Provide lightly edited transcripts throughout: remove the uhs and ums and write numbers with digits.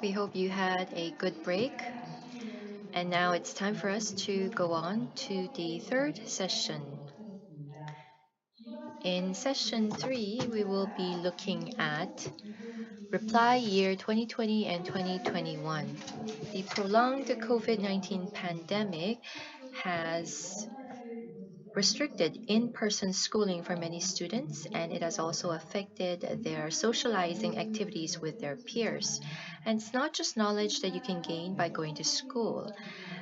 We hope you had a good break. And now it's time for us to go on to the third session. In session 3, we will be looking at reply year 2020 and 2021. The prolonged COVID-19 pandemic has restricted in-person schooling for many students, and it has also affected their socializing activities with their peers. And it's not just knowledge that you can gain by going to school.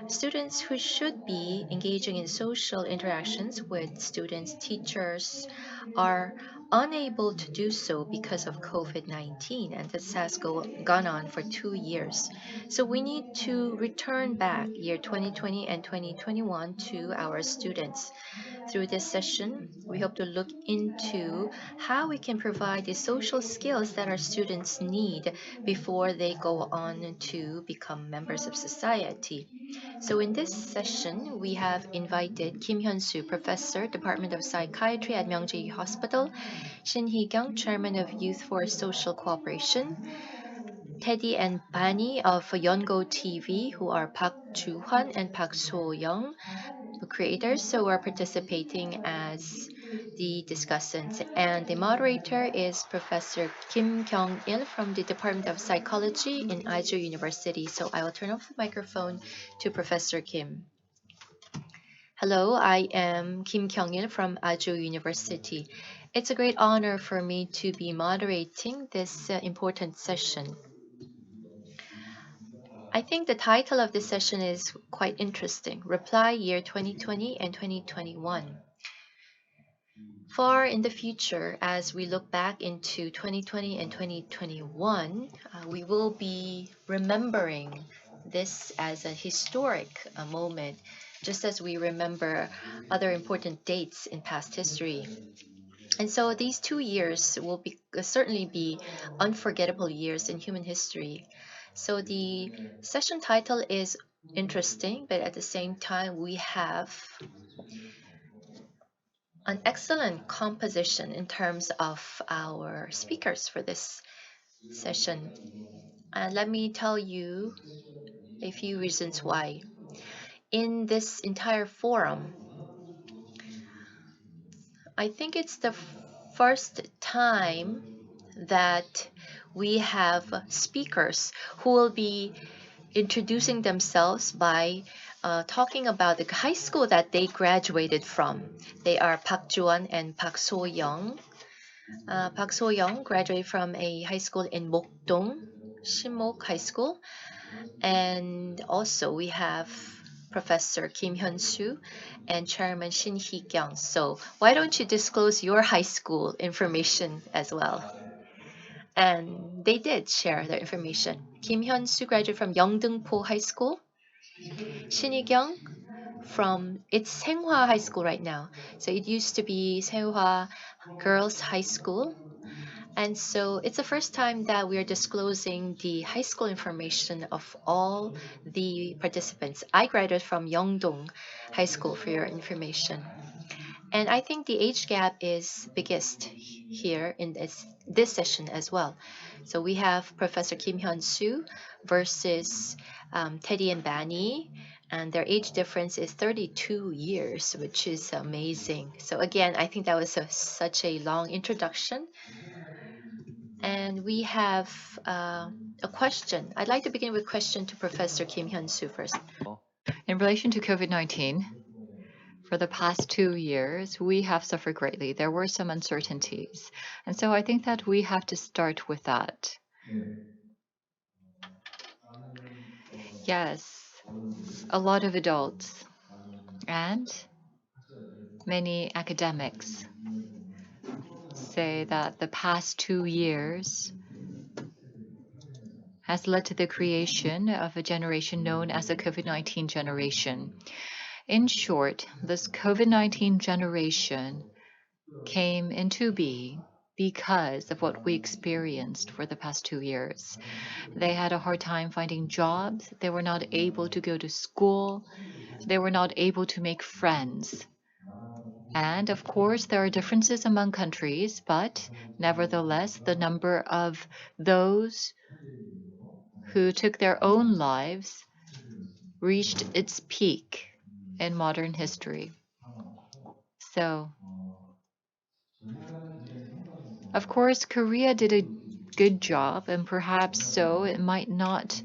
Students who should be engaging in social interactions with students, teachers, are unable to do so because of COVID-19, and this has gone on for 2 years. So we need to return back year 2020 and 2021 to our students. Through this session, we hope to look into how we can provide the social skills that our students need before they go on to become members of society. So in this session, we have invited Kim Hyunsoo, Professor, Department of Psychiatry at Myongji Hospital, Shin Hee-kyung, Chairman of Youth for Social Cooperation, Teddy and Bani of Yongo TV, who are Park Joo-hwan and Park So-young, the creators who are participating as the discussants. And the moderator is Professor Kim Kyungil from the Department of Psychology in Ajou University. So I will turn off the microphone to Professor Kim. Hello, I am Kim Kyungil from Ajou University. It's a great honor for me to be moderating this important session. I think the title of this session is quite interesting, Reply Year 2020 and 2021. Far in the future, as we look back into 2020 and 2021, we will be remembering this as a historic moment, just as we remember other important dates in past history. And so these 2 years will certainly be unforgettable years in human history. So the session title is interesting, but at the same time, we have an excellent composition in terms of our speakers for this session. And let me tell you a few reasons why. In this entire forum, I think it's the first time that we have speakers who will be introducing themselves by talking about the high school that they graduated from. They are Park Joo-hwan and Park So-young. Park So-young graduated from a high school in Mokdong, Sinmok High School. And also we have Professor Kim Hyunsoo and Chairman Shin Hee-kyung. So why don't you disclose your high school information as well? And they did share their information. Kim Hyunsoo graduated from Yeongdeungpo High School. Shin Hee-kyung from, it's Saenghwa High School right now. So it used to be Saenghwa Girls High School. And so it's the first time that we are disclosing the high school information of all the participants. I graduated from Yeongdong High School for your information. And I think the age gap is biggest here in this session as well. So we have Professor Kim Hyunsoo versus Teddy and Bani, and their age difference is 32 years, which is amazing. So again, I think that was such a long introduction. And we have a question. I'd like to begin with a question to Professor Kim Hyunsoo first. In relation to COVID-19, for the past 2 years, we have suffered greatly. There were some uncertainties. And so I think that we have to start with that. Yes, a lot of adults and many academics say that the past 2 years has led to the creation of a generation known as the COVID-19 generation. In short, this COVID-19 generation came into being because of what we experienced for the past 2 years. They had a hard time finding jobs. They were not able to go to school. They were not able to make friends. And of course, there are differences among countries, but nevertheless, the number of those who took their own lives reached its peak in modern history. So, of course, Korea did a good job, and perhaps so it might not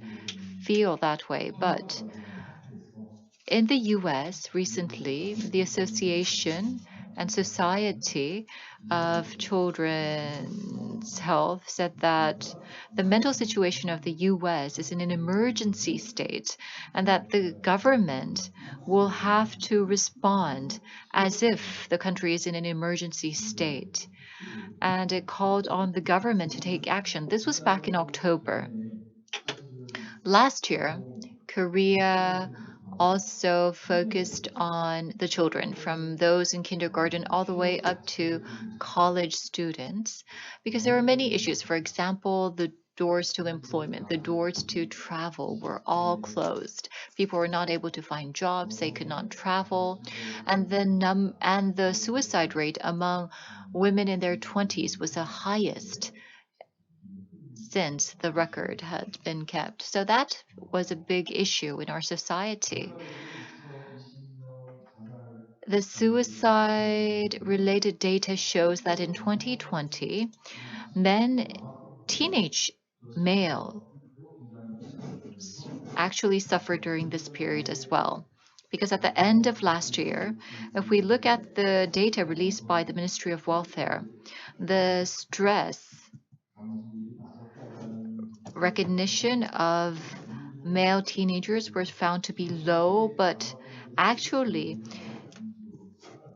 feel that way. But in the US recently, the Association and Society of Children's Health said that the mental situation of the US is in an emergency state and that the government will have to respond as if the country is in an emergency state. And it called on the government to take action. This was back in October. Last year, Korea also focused on the children, from those in kindergarten all the way up to college students, because there are many issues. For example, the doors to employment, the doors to travel were all closed. People were not able to find jobs, they could not travel, and the suicide rate among women in their 20s was the highest since the record had been kept. So that was a big issue in our society. The suicide related data shows that in 2020, teenage males actually suffered during this period as well. Because at the end of last year, if we look at the data released by the Ministry of Welfare, the stress recognition of male teenagers was found to be low, but actually,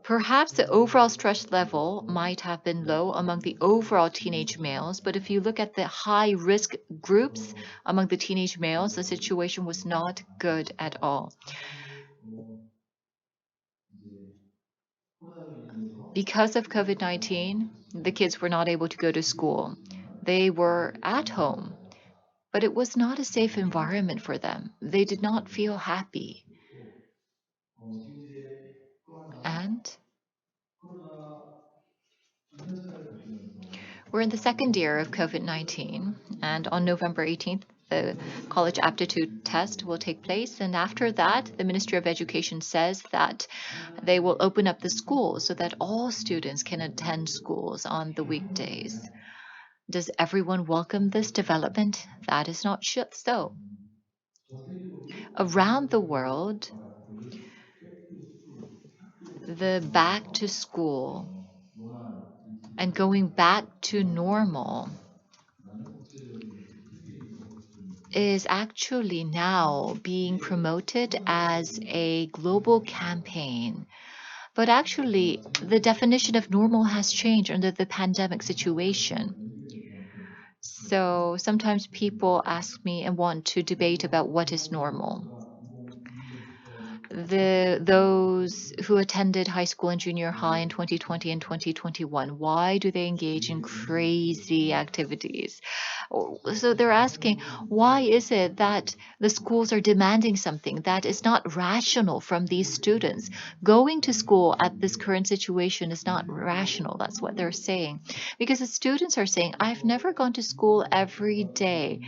perhaps the overall stress level might have been low among the overall teenage males, but if you look at the high risk groups among the teenage males, the situation was not good at all. Because of COVID-19, the kids were not able to go to school. They were at home, but it was not a safe environment for them. They did not feel happy. And we're in the second year of COVID-19, and on November 18th, the college aptitude test will take place. And after that, the Ministry of Education says that they will open up the schools so that all students can attend schools on the weekdays. Does everyone welcome this development? That is not so. Around the world, the back to school and going back to normal is actually now being promoted as a global campaign. But actually, the definition of normal has changed under the pandemic situation. So sometimes people ask me and want to debate about what is normal. Those who attended high school and junior high in 2020 and 2021, why do they engage in crazy activities? So they're asking, why is it that the schools are demanding something that is not rational from these students? Going to school at this current situation is not rational. That's what they're saying. Because the students are saying, I've never gone to school every day.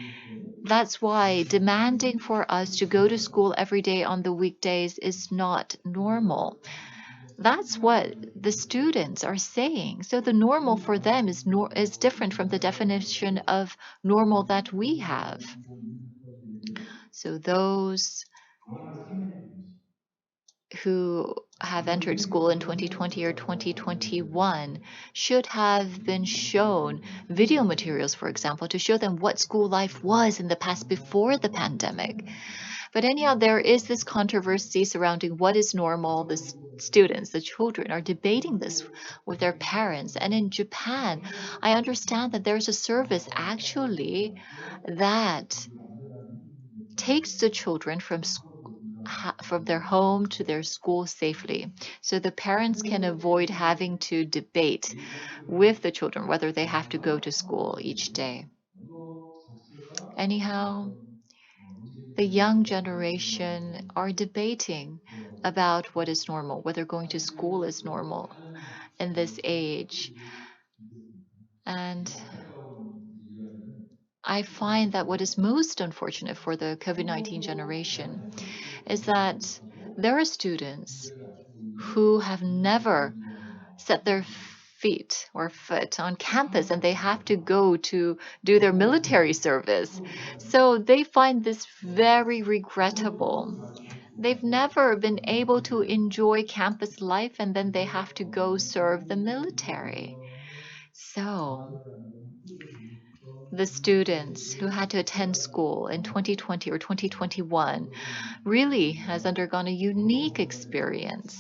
That's why demanding for us to go to school every day on the weekdays is not normal. That's what the students are saying. So the normal for them is different from the definition of normal that we have. So those who have entered school in 2020 or 2021 should have been shown video materials, for example, to show them what school life was in the past before the pandemic. But anyhow, there is this controversy surrounding what is normal. The students, the children, are debating this with their parents. And in Japan, I understand that there's a service actually that takes the children from their home to their school safely. So the parents can avoid having to debate with the children whether they have to go to school each day. Anyhow, the young generation are debating about what is normal, whether going to school is normal in this age. And I find that what is most unfortunate for the COVID-19 generation is that there are students who have never set their feet or foot on campus and they have to go to do their military service. So they find this very regrettable. They've never been able to enjoy campus life and then they have to go serve the military. So the students who had to attend school in 2020 or 2021 really has undergone a unique experience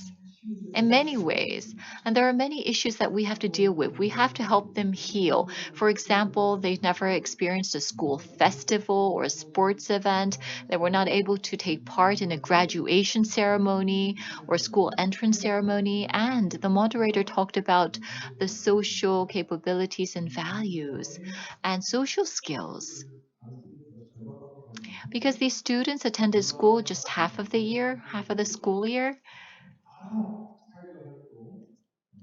in many ways. And there are many issues that we have to deal with. We have to help them heal. For example, they've never experienced a school festival or a sports event. They were not able to take part in a graduation ceremony or school entrance ceremony. And the moderator talked about the social capabilities and values and social skills. Because these students attended school just half of the year, half of the school year,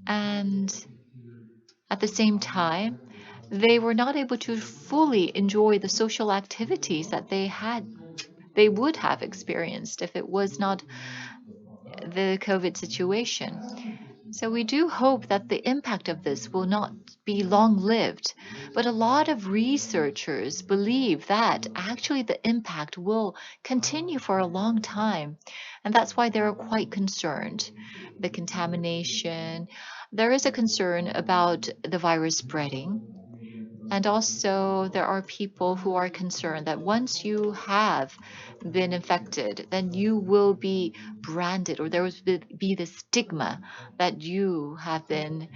and at the same time, they were not able to fully enjoy the social activities that they would have experienced if it was not the COVID situation. So we do hope that the impact of this will not be long-lived, but a lot of researchers believe that actually the impact will continue for a long time, and that's why they're quite concerned. The contamination, there is a concern about the virus spreading. And also, there are people who are concerned that once you have been infected, then you will be branded, or there will be the stigma that you have been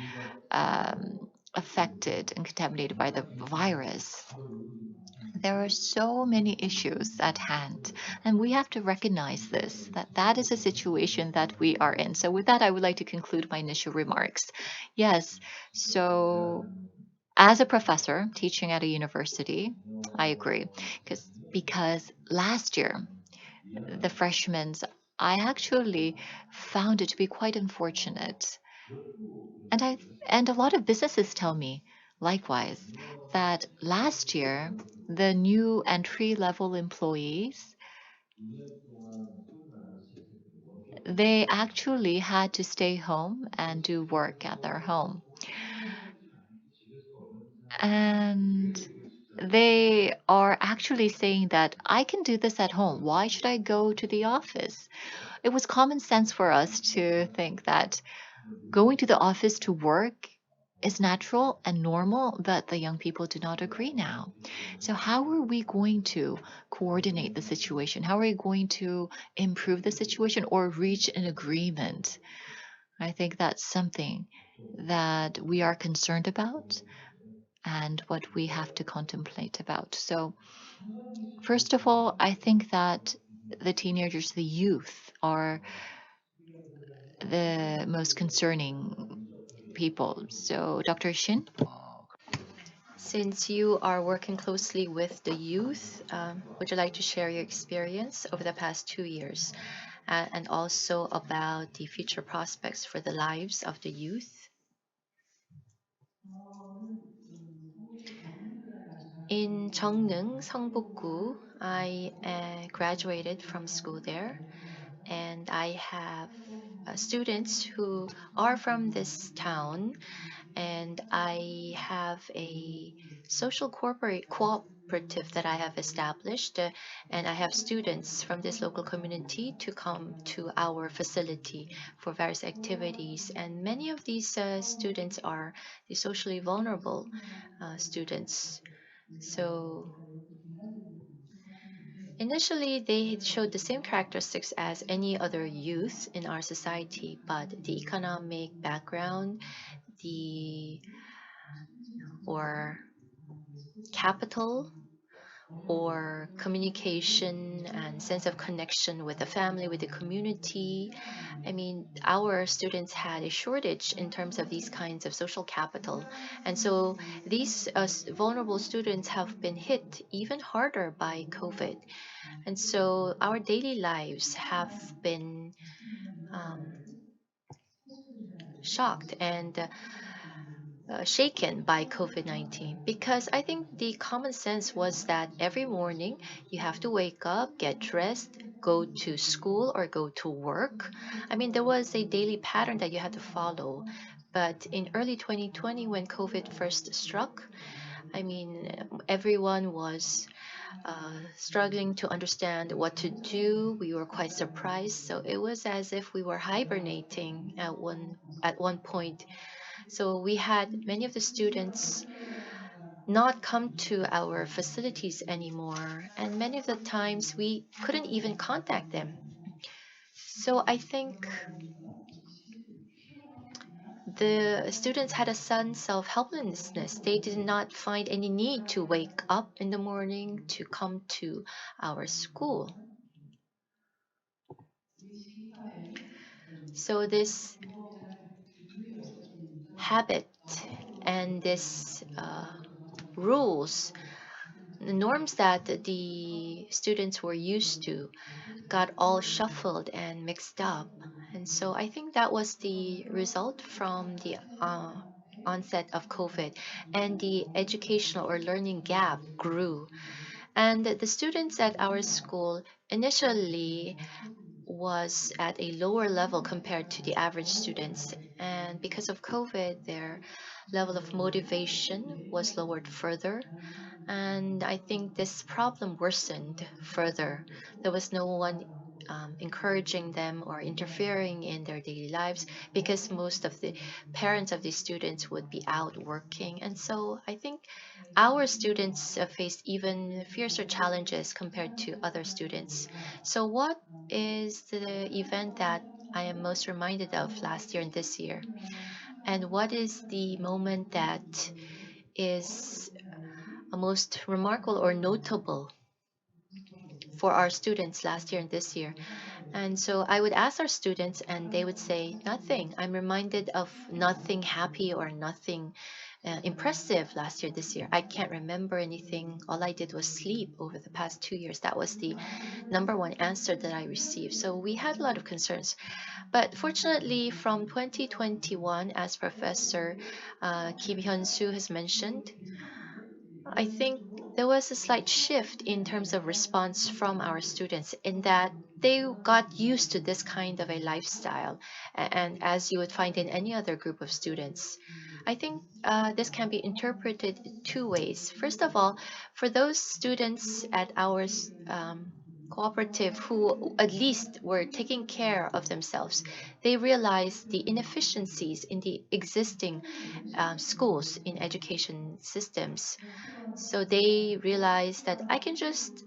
affected and contaminated by the virus. There are so many issues at hand, and we have to recognize this, that that is a situation that we are in. So with that, I would like to conclude my initial remarks. Yes, so as a professor teaching at a university, I agree. Because last year, the freshmen, I actually found it to be quite unfortunate. And a lot of businesses tell me likewise that last year the new entry level employees, they actually had to stay home and do work at their home. And they are actually saying that I can do this at home. Why should I go to the office? It was common sense for us to think that going to the office to work is natural and normal, but the young people do not agree now. So, how are we going to coordinate the situation? How are we going to improve the situation or reach an agreement? I think that's something that we are concerned about and what we have to contemplate about. So, first of all, I think that the teenagers, the youth, are the most concerning people. So, Dr. Shin? Since you are working closely with the youth, would you like to share your experience over the past 2 years and also about the future prospects for the lives of the youth? In Cheongneung, Seongbuk-gu, I graduated from school there, and I have students who are from this town, and I have a social cooperative that I have established, and I have students from this local community to come to our facility for various activities. And many of these students are the socially vulnerable students. So initially, they showed the same characteristics as any other youth in our society, but the economic background, the or capital or communication and sense of connection with the family, with the community. I mean, our students had a shortage in terms of these kinds of social capital. And so these vulnerable students have been hit even harder by COVID. And so our daily lives have been shocked. And shaken by COVID-19 because I think the common sense was that every morning you have to wake up, get dressed, go to school or go to work. I mean, there was a daily pattern that you had to follow. But in early 2020, when COVID first struck, I mean, everyone was struggling to understand what to do. We were quite surprised. So it was as if we were hibernating at one point. So we had many of the students not come to our facilities anymore, and many of the times we couldn't even contact them. So I think the students had a sense of helplessness. They did not find any need to wake up in the morning to come to our school. So this habit and this rules, the norms that the students were used to, got all shuffled and mixed up. And so I think that was the result from the onset of COVID, and the educational or learning gap grew. And the students at our school initially was at a lower level compared to the average students. And because of COVID, their level of motivation was lowered further. And I think this problem worsened further. There was no one encouraging them or interfering in their daily lives because most of the parents of these students would be out working. And so I think our students faced even fiercer challenges compared to other students. So, what is the event that I am most reminded of last year and this year? And what is the moment that is most remarkable or notable for our students last year and this year? And so I would ask our students, and they would say, nothing. I'm reminded of nothing happy or nothing impressive last year, this year. I can't remember anything. All I did was sleep over the past 2 years. That was the number one answer that I received. So we had a lot of concerns. But fortunately, from 2021, as Professor Kim Hyunsoo has mentioned, I think there was a slight shift in terms of response from our students in that they got used to this kind of a lifestyle, and as you would find in any other group of students. I think this can be interpreted two ways. First of all, for those students at our cooperative who at least were taking care of themselves, they realized the inefficiencies in the existing schools in education systems. So they realized that I can just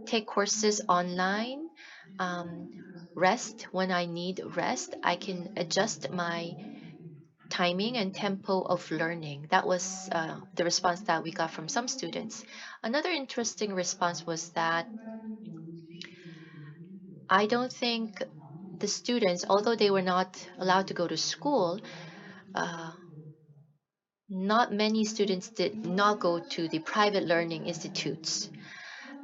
take courses online, um, rest when I need rest. I can adjust my timing and tempo of learning. That was the response that we got from some students. Another interesting response was that I don't think the students, although they were not allowed to go to school, uh, not many students did not go to the private learning institutes,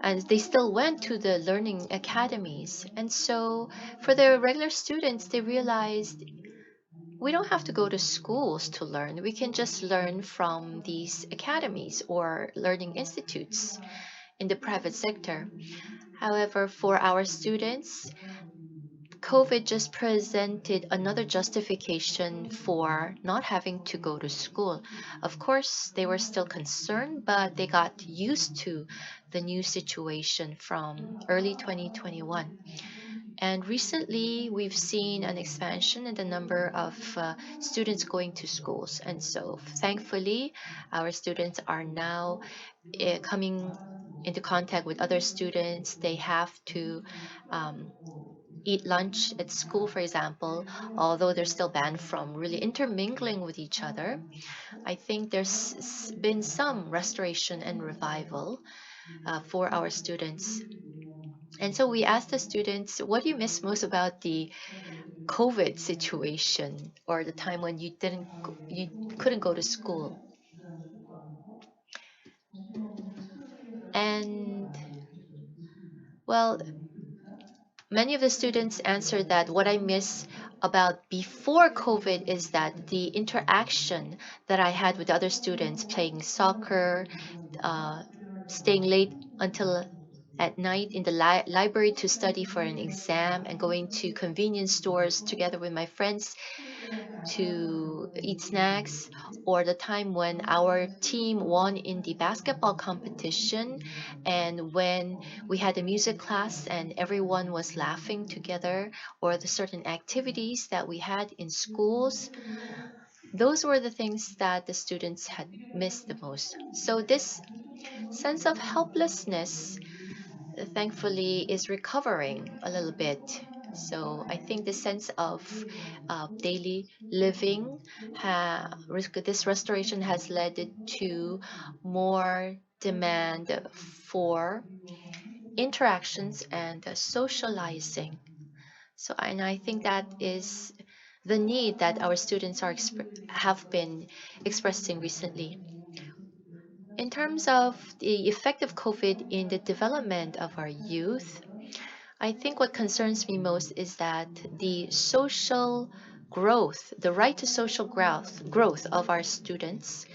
and they still went to the learning academies. And so for the regular students, they realized we don't have to go to schools to learn. We can just learn from these academies or learning institutes in the private sector. However, for our students, COVID just presented another justification for not having to go to school. Of course, they were still concerned, but they got used to the new situation from early 2021. And recently, we've seen an expansion in the number of students going to schools. And so, thankfully, our students are now coming into contact with other students. They have to um, eat lunch at school, for example, although they're still banned from really intermingling with each other. I think there's been some restoration and revival for our students. And so we asked the students, what do you miss most about the COVID situation or the time when you couldn't go to school? And well, many of the students answered that what I miss about before COVID is that the interaction that I had with other students playing soccer, uh, staying late until at night in the library to study for an exam, and going to convenience stores together with my friends to eat snacks, or the time when our team won in the basketball competition, and when we had a music class and everyone was laughing together, or the certain activities that we had in schools. Those were the things that the students had missed the most. So this sense of helplessness, thankfully, is recovering a little bit. So I think the sense of daily living, this restoration has led to more demand for interactions and socializing. So, and I think that is the need that our students have been expressing recently. In terms of the effect of COVID in the development of our youth, I think what concerns me most is that the social growth, the right to social growth of our students.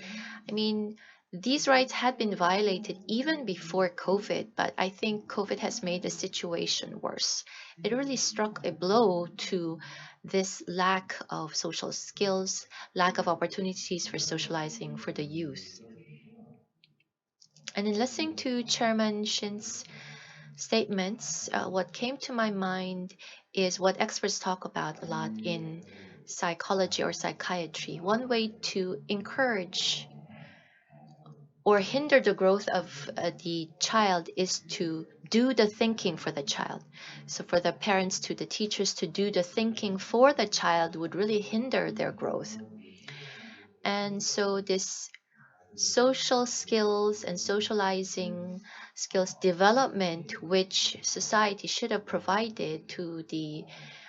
I mean, these rights had been violated even before COVID, but I think COVID has made the situation worse. It really struck a blow to this lack of social skills, lack of opportunities for socializing for the youth. And in listening to Chairman Shin's statements, what came to my mind is what experts talk about a lot in psychology or psychiatry. One way to encourage or hinder the growth of the child is to do the thinking for the child. So, for the parents to the teachers to do the thinking for the child would really hinder their growth. And so, this social skills and socializing skills development, which society should have provided to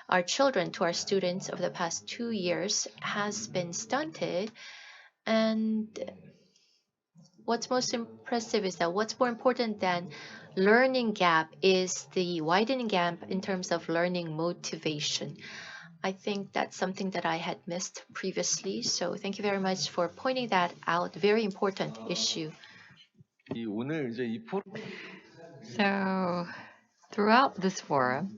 our children, to our students over the past 2 years, has been stunted. And what's most impressive is that what's more important than learning gap is the widening gap in terms of learning motivation. I think that's something that I had missed previously. So thank you very much for pointing that out. Very important issue. So, throughout this forum,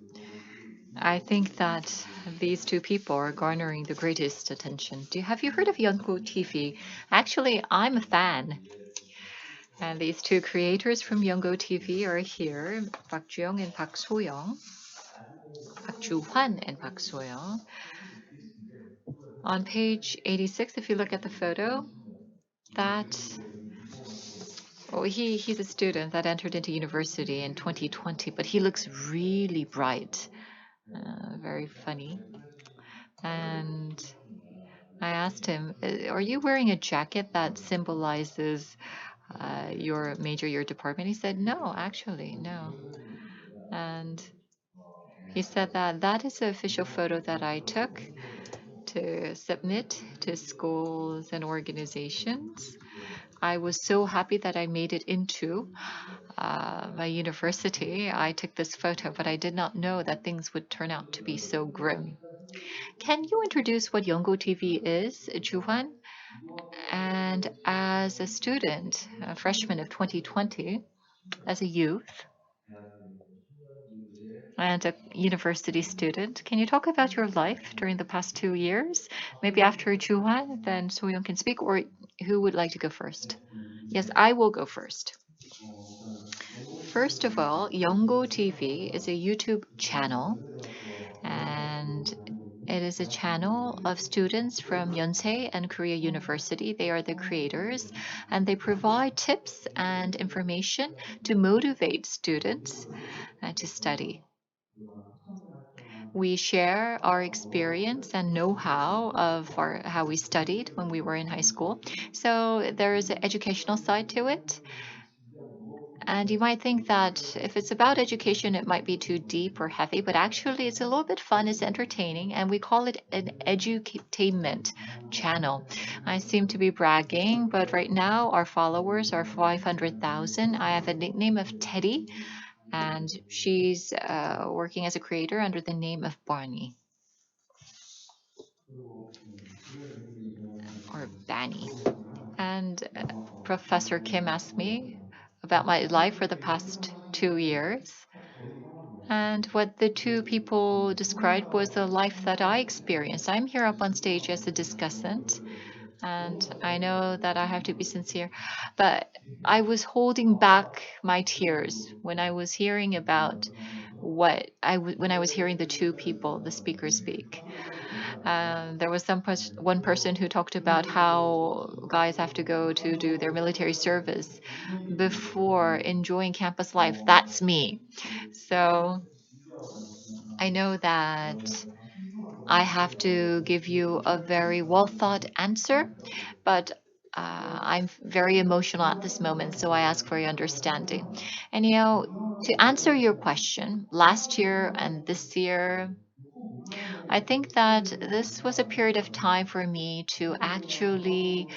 I think that these two people are garnering the greatest attention. Have you heard of Yongo TV? Actually, I'm a fan. And these two creators from Yongo TV are here, Park Ju-young and Park So-young, Park Ju-hwan and Park So-young. On page 86, if you look at the photo, he's a student that entered into university in 2020, but he looks really bright, very funny. And I asked him, are you wearing a jacket that symbolizes your major, your department? He said, no, actually, no. And he said that is the official photo that I took to submit to schools and organizations. I was so happy that I made it into my university. I took this photo, but I did not know that things would turn out to be so grim. Can you introduce what Yongo TV is, Juhwan? And as a student, a freshman of 2020, as a youth, and a university student, can you talk about your life during the past 2 years? Maybe after Juhwan, then Soyoung can speak, or who would like to go first? Yes, I will go first. First of all, Yongo TV is a YouTube channel, and it is a channel of students from Yonsei and Korea University. They are the creators, and they provide tips and information to motivate students to study. We share our experience and know-how of how we studied when we were in high school. So there is an educational side to it. And you might think that if it's about education, it might be too deep or heavy, but actually it's a little bit fun, it's entertaining, and we call it an edutainment channel. I seem to be bragging, but right now our followers are 500,000. I have a nickname of Teddy, and she's working as a creator under the name of Barney. or Banny. And Professor Kim asked me about my life for the past 2 years. And what the two people described was the life that I experienced. I'm here up on stage as a discussant, and I know that I have to be sincere, but I was holding back my tears when I was hearing about when I was hearing the two people, the speakers speak. There was one person who talked about how guys have to go to do their military service before enjoying campus life. That's me. So I know that I have to give you a very well thought answer, but I'm very emotional at this moment, so I ask for your understanding. And to answer your question, last year and this year, I think that this was a period of time for me to actually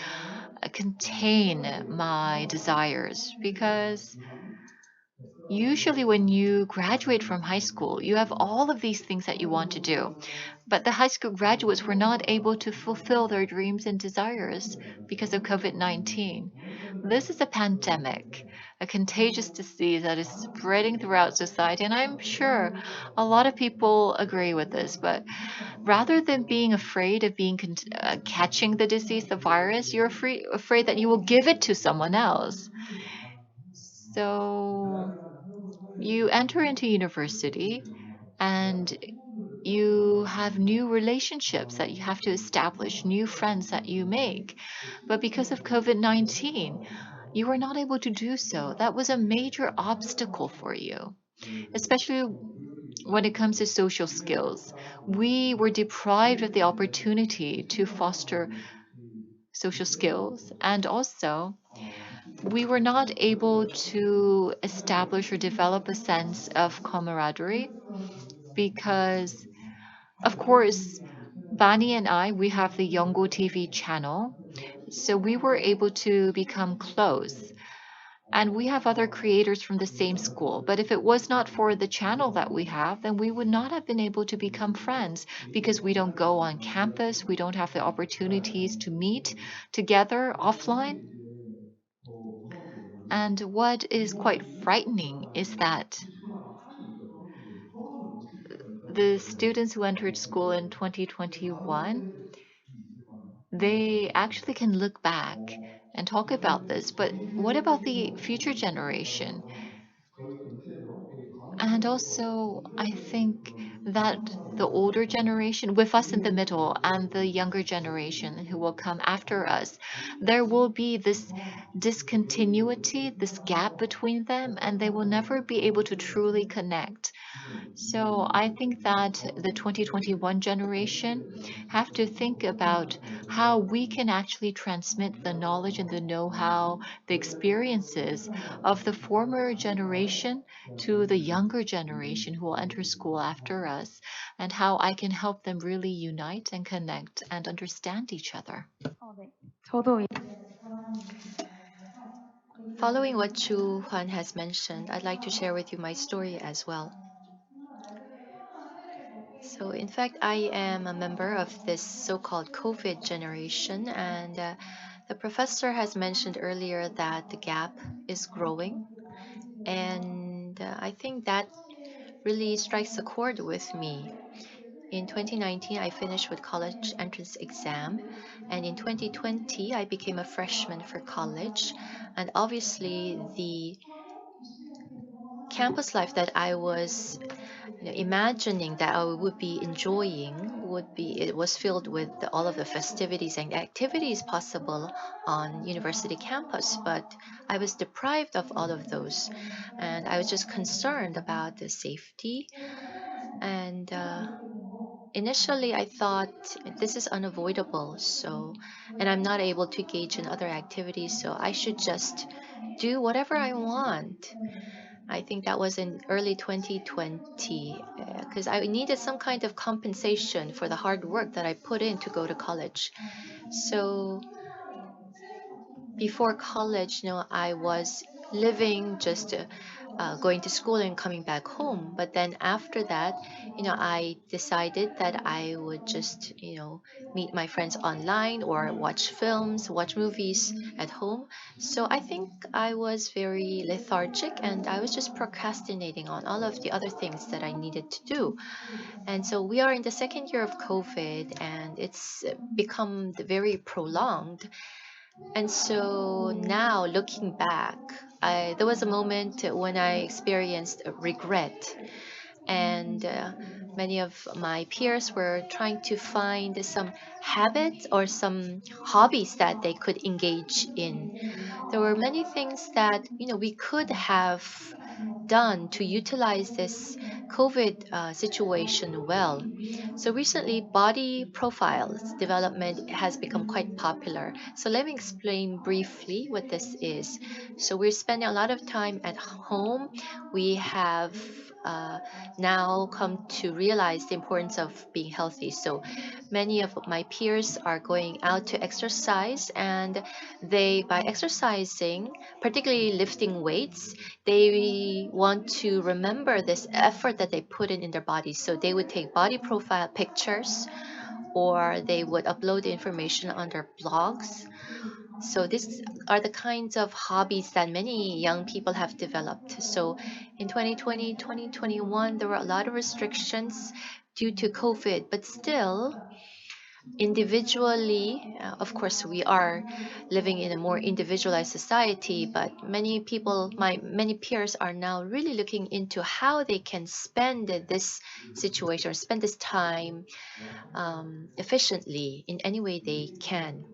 contain my desires because usually when you graduate from high school, you have all of these things that you want to do. But the high school graduates were not able to fulfill their dreams and desires because of COVID-19. This is a pandemic, a contagious disease that is spreading throughout society, and I'm sure a lot of people agree with this. But rather than being afraid of catching the disease, the virus, you're afraid that you will give it to someone else. So you enter into university and you have new relationships that you have to establish, new friends that you make. But because of COVID-19, you were not able to do so. That was a major obstacle for you, especially when it comes to social skills. We were deprived of the opportunity to foster social skills, and also we were not able to establish or develop a sense of camaraderie because, of course, Bani and I, we have the Yongo TV channel, so we were able to become close. And we have other creators from the same school. But if it was not for the channel that we have, then we would not have been able to become friends because we don't go on campus, we don't have the opportunities to meet together offline. And what is quite frightening is that the students who entered school in 2021, they actually can look back and talk about this. But what about the future generation? And also, I think that the older generation, with us in the middle, and the younger generation who will come after us, there will be this discontinuity, this gap between them, and they will never be able to truly connect. So I think that the 2021 generation have to think about how we can actually transmit the knowledge and the know-how, the experiences of the former generation to the younger generation who will enter school after us, and how I can help them really unite and connect and understand each other. Following what Chu Huan has mentioned, I'd like to share with you my story as well. So, in fact, I am a member of this so called COVID generation, and the professor has mentioned earlier that the gap is growing. And I think that really strikes a chord with me. In 2019, I finished with college entrance exam, and in 2020, I became a freshman for college. And obviously, the campus life that I was imagining that I would be enjoying it was filled with all of the festivities and activities possible on university campus, but I was deprived of all of those, and I was just concerned about the safety. And initially, I thought this is unavoidable, and I'm not able to engage in other activities, so I should just do whatever I want. I think that was in early 2020 because I needed some kind of compensation for the hard work that I put in to go to college. So before college, I was living just going to school and coming back home. But then after that, I decided that I would just, meet my friends online or watch films, watch movies at home. So I think I was very lethargic and I was just procrastinating on all of the other things that I needed to do. And so we are in the second year of COVID and it's become very prolonged. And so now looking back, there was a moment when I experienced a regret, and many of my peers were trying to find some habits or some hobbies that they could engage in. There were many things that we could have done to utilize this COVID situation well. So recently, body profiles development has become quite popular. So let me explain briefly what this is. So we're spending a lot of time at home. We have uh, now come to realize the importance of being healthy. So many of my peers are going out to exercise, and by exercising, particularly lifting weights, they want to remember this effort that they put in their bodies. So they would take body profile pictures or they would upload the information on their blogs. So these are the kinds of hobbies that many young people have developed. So in 2020, 2021, there were a lot of restrictions due to COVID, but still individually, of course, we are living in a more individualized society, but many peers are now really looking into how they can spend this situation or spend this time efficiently in any way they can.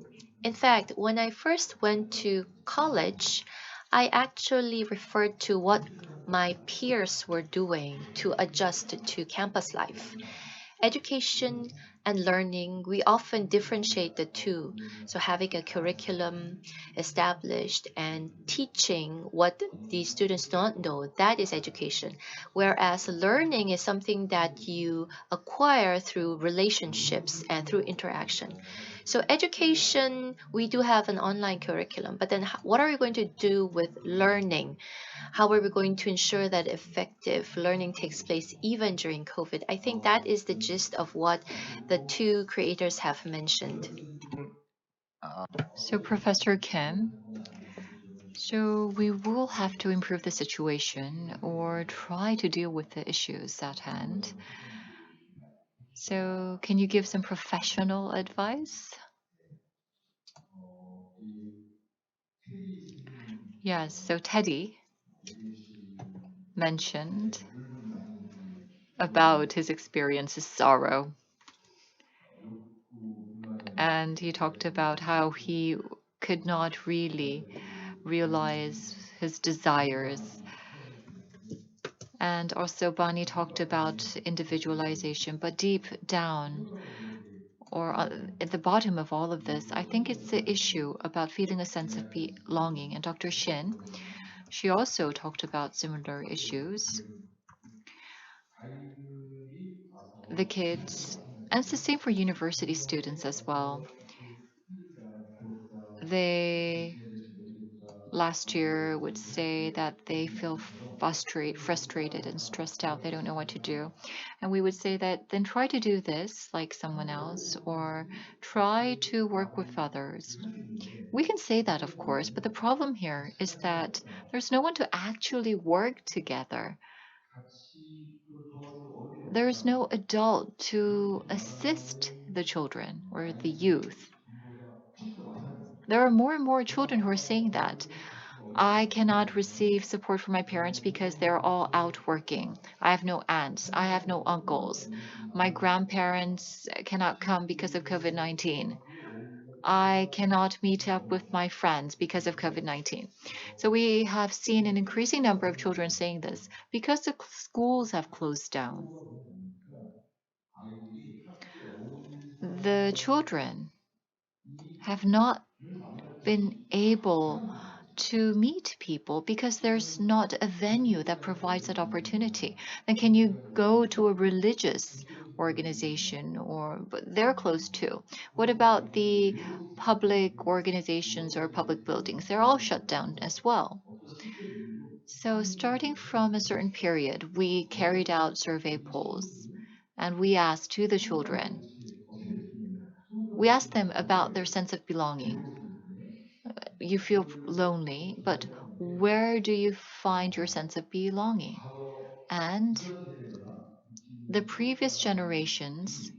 In fact, when I first went to college, I actually referred to what my peers were doing to adjust to campus life. Education and learning, we often differentiate the two. So, having a curriculum established and teaching what the students don't know, that is education. Whereas learning is something that you acquire through relationships and through interaction. So, education, we do have an online curriculum, but then what are we going to do with learning? How are we going to ensure that effective learning takes place even during COVID? I think that is the gist of what the two creators have mentioned. So, Professor Kim, so we will have to improve the situation or try to deal with the issues at hand. So, can you give some professional advice? Yes, so Teddy mentioned about his experience's sorrow. And he talked about how he could not really realize his desires. And also, Bonnie talked about individualization, but deep down, or at the bottom of all of this, I think it's the issue about feeling a sense of belonging. And Dr. Shin, she also talked about similar issues. The kids, and it's the same for university students as well. They last year would say that they feel frustrated and stressed out. They don't know what to do. And we would say that then try to do this like someone else or try to work with others. We can say that, of course, but the problem here is that there's no one to actually work together. There's no adult to assist the children or the youth. There are more and more children who are saying that. I cannot receive support from my parents because they're all out working. I have no aunts. I have no uncles. My grandparents cannot come because of COVID-19. I cannot meet up with my friends because of COVID-19. So we have seen an increasing number of children saying this because the schools have closed down. The children have not been able to meet people because there's not a venue that provides that opportunity. Then can you go to a religious organization or but they're closed too? What about the public organizations or public buildings? They're all shut down as well. So, starting from a certain period, we carried out survey polls and we asked to the children, we asked them about their sense of belonging. You feel lonely, but where do you find your sense of belonging? And the previous generations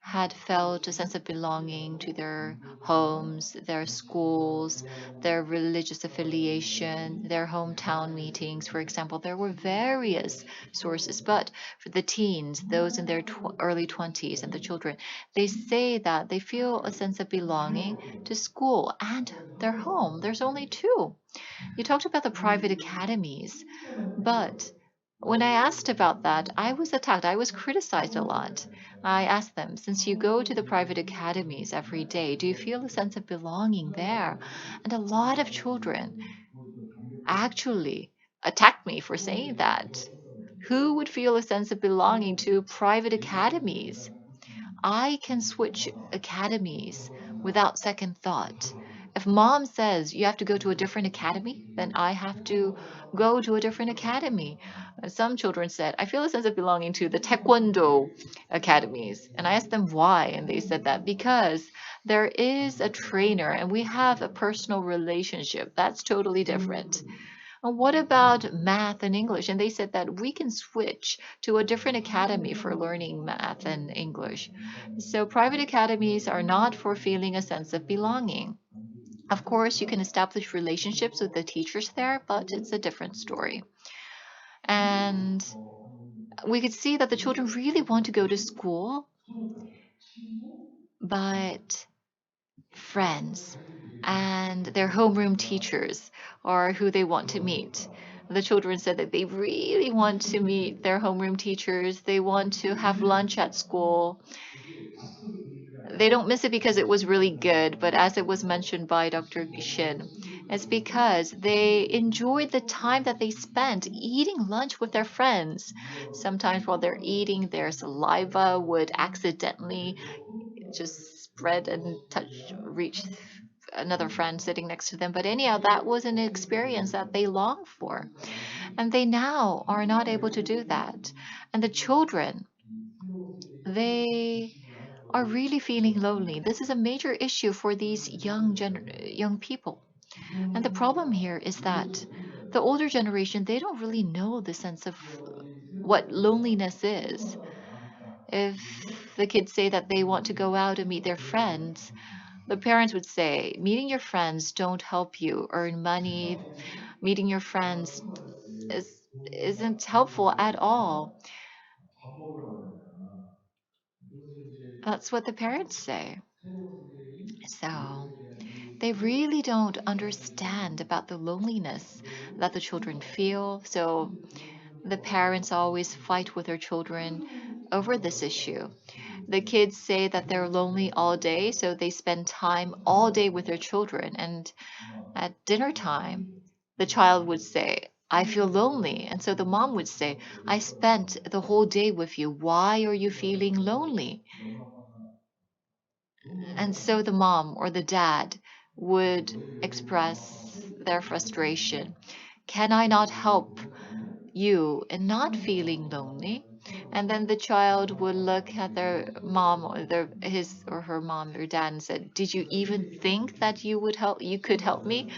had felt a sense of belonging to their homes, their schools, their religious affiliation, their hometown meetings, for example. There were various sources, but for the teens, those in their early 20s and the children, they say that they feel a sense of belonging to school and their home. There's only two. You talked about the private academies, but when I asked about that, I was attacked. I was criticized a lot. I asked them, since you go to the private academies every day, do you feel a sense of belonging there? And a lot of children actually attacked me for saying that. Who would feel a sense of belonging to private academies? I can switch academies without second thought. If mom says you have to go to a different academy, then I have to go to a different academy. Some children said, I feel a sense of belonging to the Taekwondo academies. And I asked them why, and they said that because there is a trainer and we have a personal relationship. That's totally different. What about math and English? And they said that we can switch to a different academy for learning math and English. So private academies are not for feeling a sense of belonging. Of course, you can establish relationships with the teachers there, but it's a different story. And we could see that the children really want to go to school, but friends and their homeroom teachers are who they want to meet. The children said that they really want to meet their homeroom teachers. They want to have lunch at school. They don't miss it because it was really good, but as it was mentioned by Dr. Shin, it's because they enjoyed the time that they spent eating lunch with their friends. Sometimes while they're eating, their saliva would accidentally just spread and reach another friend sitting next to them. But anyhow, that was an experience that they longed for. And they now are not able to do that. And the children, they are really feeling lonely. This is a major issue for these young people. And the problem here is that the older generation, they don't really know the sense of what loneliness is. If the kids say that they want to go out and meet their friends, the parents would say, meeting your friends don't help you earn money. Meeting your friends isn't helpful at all. That's what the parents say. So they really don't understand about the loneliness that the children feel. So the parents always fight with their children over this issue. The kids say that they're lonely all day, so they spend time all day with their children. And at dinner time, the child would say, I feel lonely. And so the mom would say, I spent the whole day with you. Why are you feeling lonely? And so the mom or the dad would express their frustration. Can I not help you in not feeling lonely? And then the child would look at their mom or his or her mom or dad and said, did you even think that you could help me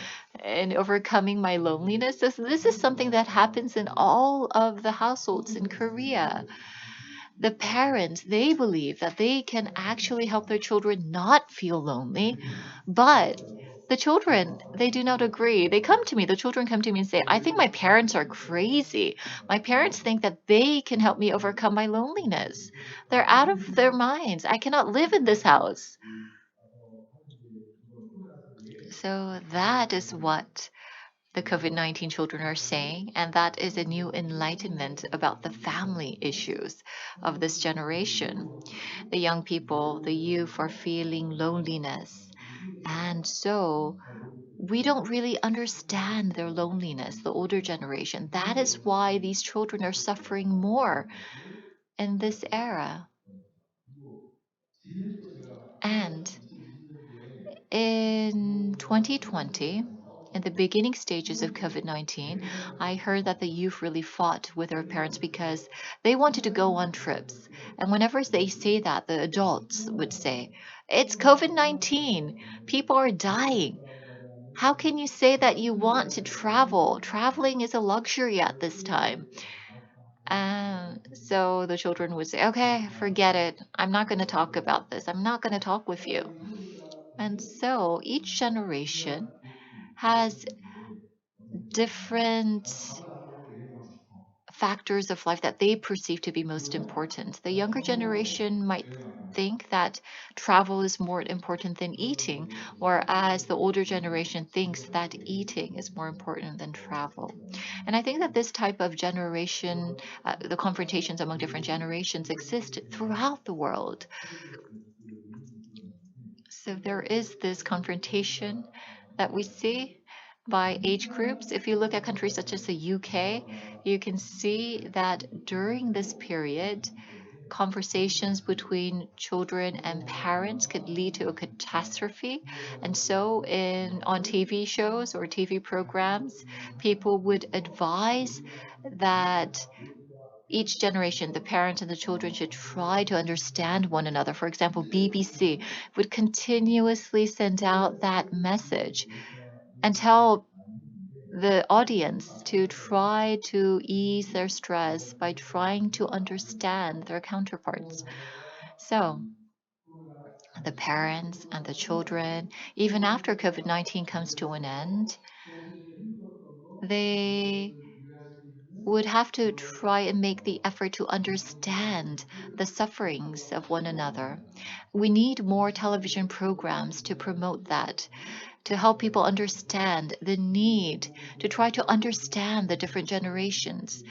in overcoming my loneliness? This is something that happens in all of the households in Korea. The parents, they believe that they can actually help their children not feel lonely, but the children, they do not agree. The children come to me and say, I think my parents are crazy. My parents think that they can help me overcome my loneliness. They're out of their minds. I cannot live in this house. So that is what the COVID-19 children are saying, and that is a new enlightenment about the family issues of this generation. The young people, the youth are feeling loneliness. And so we don't really understand their loneliness, the older generation. That is why these children are suffering more in this era. And in 2020, in the beginning stages of COVID-19, I heard that the youth really fought with their parents because they wanted to go on trips. And whenever they say that, the adults would say, "It's COVID-19. People are dying. How can you say that you want to travel? Traveling is a luxury at this time." So the children would say, "Okay, forget it. I'm not going to talk about this. I'm not going to talk with you." And so each generation has different factors of life that they perceive to be most important. The younger generation might think that travel is more important than eating, whereas the older generation thinks that eating is more important than travel. And I think that this type of generation, the confrontations among different generations exist throughout the world. So there is this confrontation that we see by age groups. If you look at countries such as the UK, you can see that during this period, conversations between children and parents could lead to a catastrophe. And so on TV shows or TV programs, people would advise that each generation, the parents and the children, should try to understand one another. For example, BBC would continuously send out that message and tell the audience to try to ease their stress by trying to understand their counterparts. So, the parents and the children, even after COVID-19 comes to an end, they would have to try and make the effort to understand the sufferings of one another. We need more television programs to promote that, to help people understand the need to try to understand the different generations.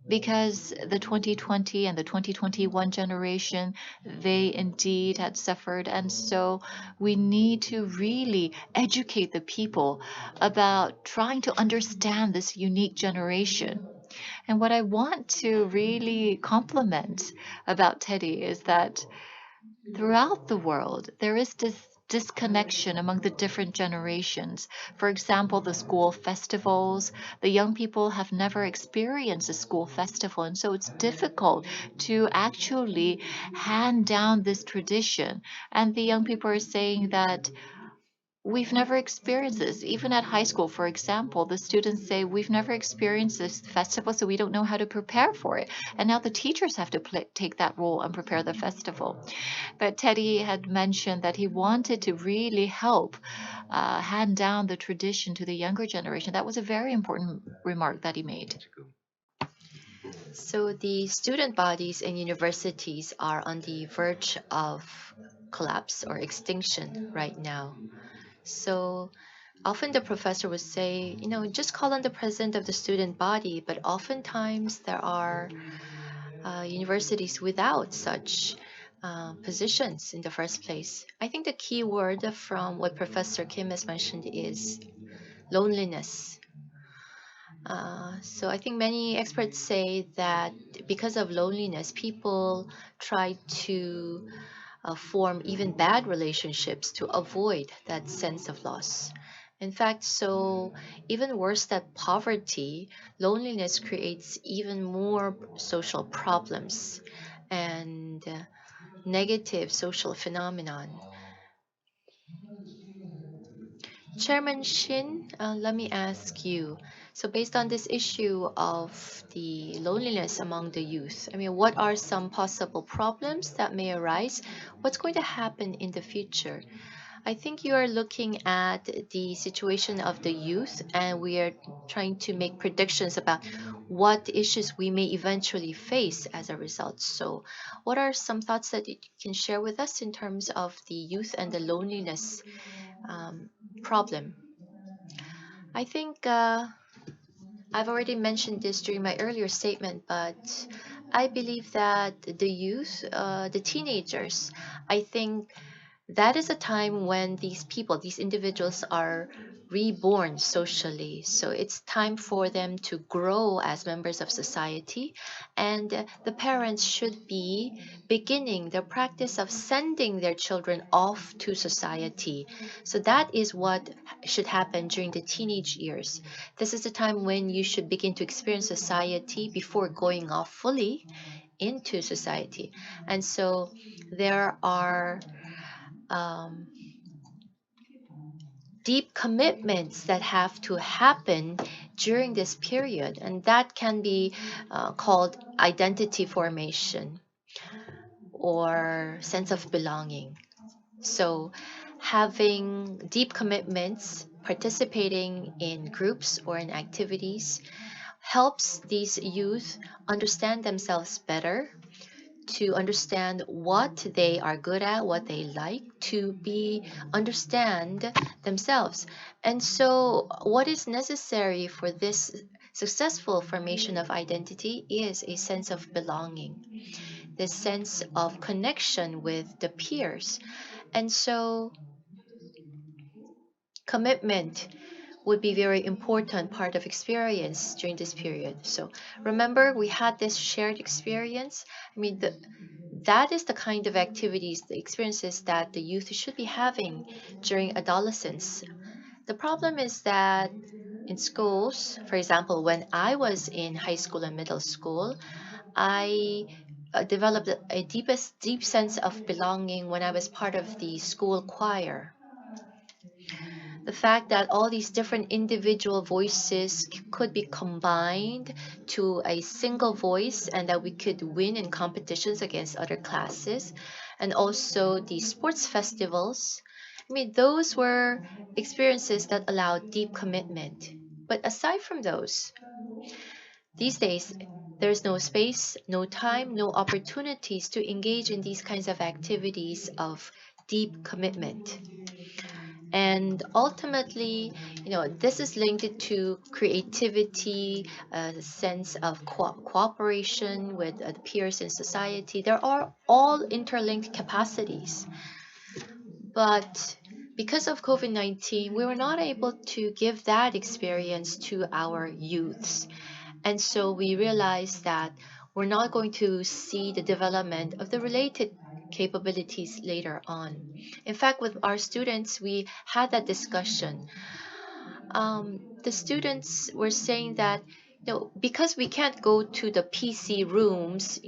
Because the 2020 and the 2021 generation, they indeed had suffered. And so we need to really educate the people about trying to understand this unique generation. And what I want to really compliment about Teddy is that throughout the world, there is this disconnection among the different generations. For example, the school festivals, the young people have never experienced a school festival, and so it's difficult to actually hand down this tradition. And the young people are saying that we've never experienced this. Even at high school, for example, the students say, "We've never experienced this festival, so we don't know how to prepare for it." And now the teachers have to take that role and prepare the festival. But Teddy had mentioned that he wanted to really help hand down the tradition to the younger generation. That was a very important remark that he made. So the student bodies in universities are on the verge of collapse or extinction right now. So often the professor would say, just call on the president of the student body, but oftentimes there are universities without such positions in the first place. I think the key word from what Professor Kim has mentioned is loneliness. So I think many experts say that because of loneliness, people try to form even bad relationships to avoid that sense of loss. In fact, so even worse than poverty, loneliness creates even more social problems and negative social phenomenon. Chairman Shin, let me ask you. So, based on this issue of the loneliness among the youth, I mean, what are some possible problems that may arise? What's going to happen in the future? I think you are looking at the situation of the youth, and we are trying to make predictions about what issues we may eventually face as a result. So, what are some thoughts that you can share with us in terms of the youth and the loneliness problem? I think I've already mentioned this during my earlier statement, but I believe that the youth, the teenagers, I think that is a time when these people, these individuals are reborn socially. So it's time for them to grow as members of society. And the parents should be beginning their practice of sending their children off to society. So that is what should happen during the teenage years. This is the time when you should begin to experience society before going off fully into society. And so there are um, deep commitments that have to happen during this period, and that can be called identity formation or sense of belonging. So, having deep commitments, participating in groups or in activities helps these youth understand themselves better, to understand what they are good at, what they like, to be understand themselves. And so what is necessary for this successful formation of identity is a sense of belonging, this sense of connection with the peers. And so commitment would be very important part of experience during this period. So remember, we had this shared experience. I mean, that is the kind of activities, the experiences that the youth should be having during adolescence. The problem is that in schools, for example, when I was in high school and middle school, I developed a deep sense of belonging when I was part of the school choir. The fact that all these different individual voices could be combined to a single voice and that we could win in competitions against other classes, and also the sports festivals. I mean, those were experiences that allowed deep commitment. But aside from those, these days, there's no space, no time, no opportunities to engage in these kinds of activities of deep commitment. And ultimately, this is linked to creativity, a sense of cooperation with peers in society. There are all interlinked capacities. But because of COVID-19, we were not able to give that experience to our youths. And so we realized that we're not going to see the development of the related capabilities later on. In fact, with our students, we had that discussion. The students were saying that, because we can't go to the PC rooms,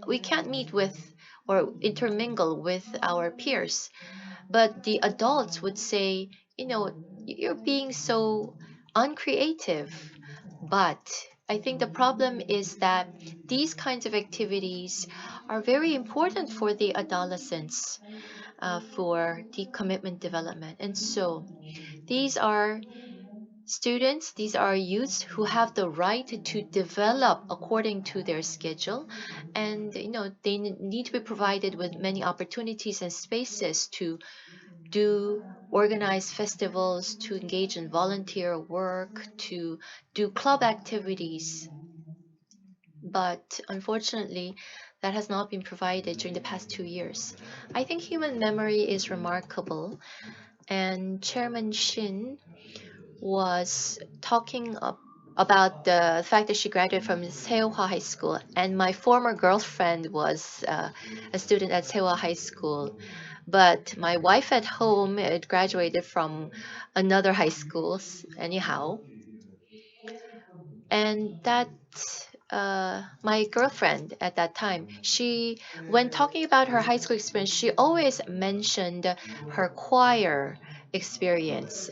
we can't meet with or intermingle with our peers. But the adults would say, you're being so uncreative. But I think the problem is that these kinds of activities are very important for the adolescents, for the commitment development. And so these are students, these are youths who have the right to develop according to their schedule. And, they need to be provided with many opportunities and spaces to do organize festivals, to engage in volunteer work, to do club activities. But unfortunately, that has not been provided during the past 2 years. I think human memory is remarkable, and Chairman Shin was talking about the fact that she graduated from Seohwa High School, and my former girlfriend was a student at Seohwa High School. But my wife at home had graduated from another high school, anyhow. And that my girlfriend at that time, when talking about her high school experience, she always mentioned her choir experience.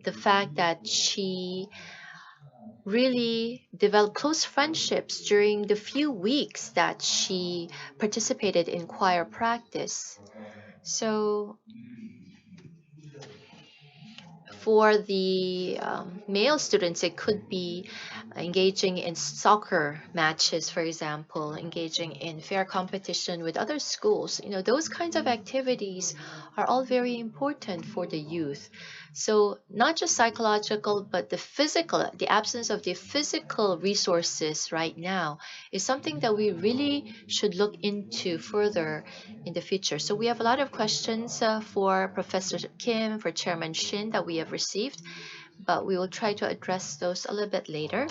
The fact that she really developed close friendships during the few weeks that she participated in choir practice. So For the male students, it could be engaging in soccer matches, for example, engaging in fair competition with other schools. Those kinds of activities are all very important for the youth. So not just psychological, but the physical, the absence of the physical resources right now is something that we really should look into further in the future. So we have a lot of questions for Professor Kim, for Chairman Shin that we have received, but we will try to address those a little bit later.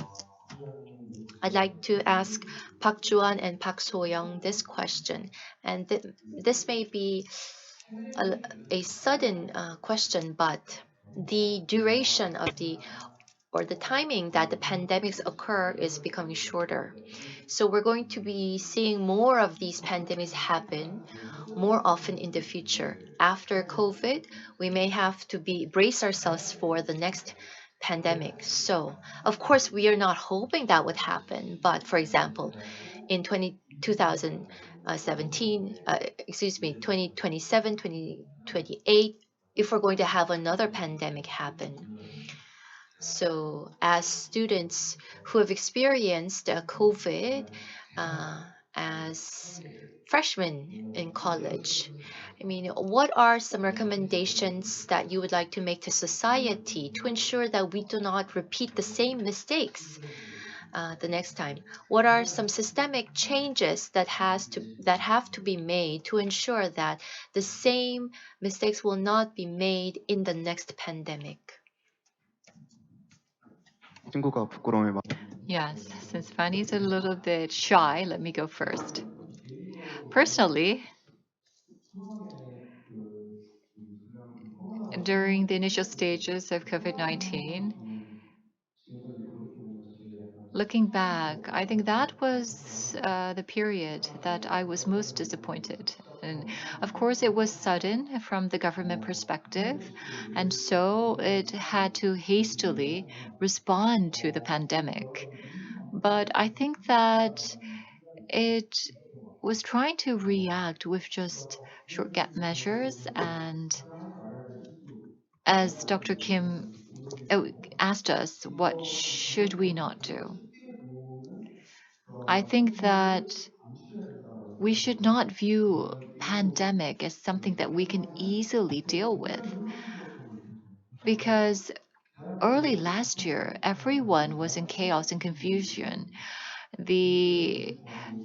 I'd like to ask Park Juan and Park So-young this question, and this may be a sudden question, but the duration of the timing that the pandemics occur is becoming shorter. So we're going to be seeing more of these pandemics happen more often in the future. After COVID, we may have to brace ourselves for the next pandemic. So, of course, we are not hoping that would happen. But for example, in 2017, 2027, 2028, if we're going to have another pandemic happen. So, as students who have experienced COVID as freshmen in college, what are some recommendations that you would like to make to society to ensure that we do not repeat the same mistakes the next time? What are some systemic changes that have to be made to ensure that the same mistakes will not be made in the next pandemic? Yes, since Fanny's a little bit shy, let me go first. Personally, during the initial stages of COVID-19, looking back, I think that was the period that I was most disappointed. And of course, it was sudden from the government perspective, and so it had to hastily respond to the pandemic. But I think that it was trying to react with just shortcut measures, and as Dr. Kim asked us, what should we not do? I think that we should not view pandemic as something that we can easily deal with, because early last year, everyone was in chaos and confusion. The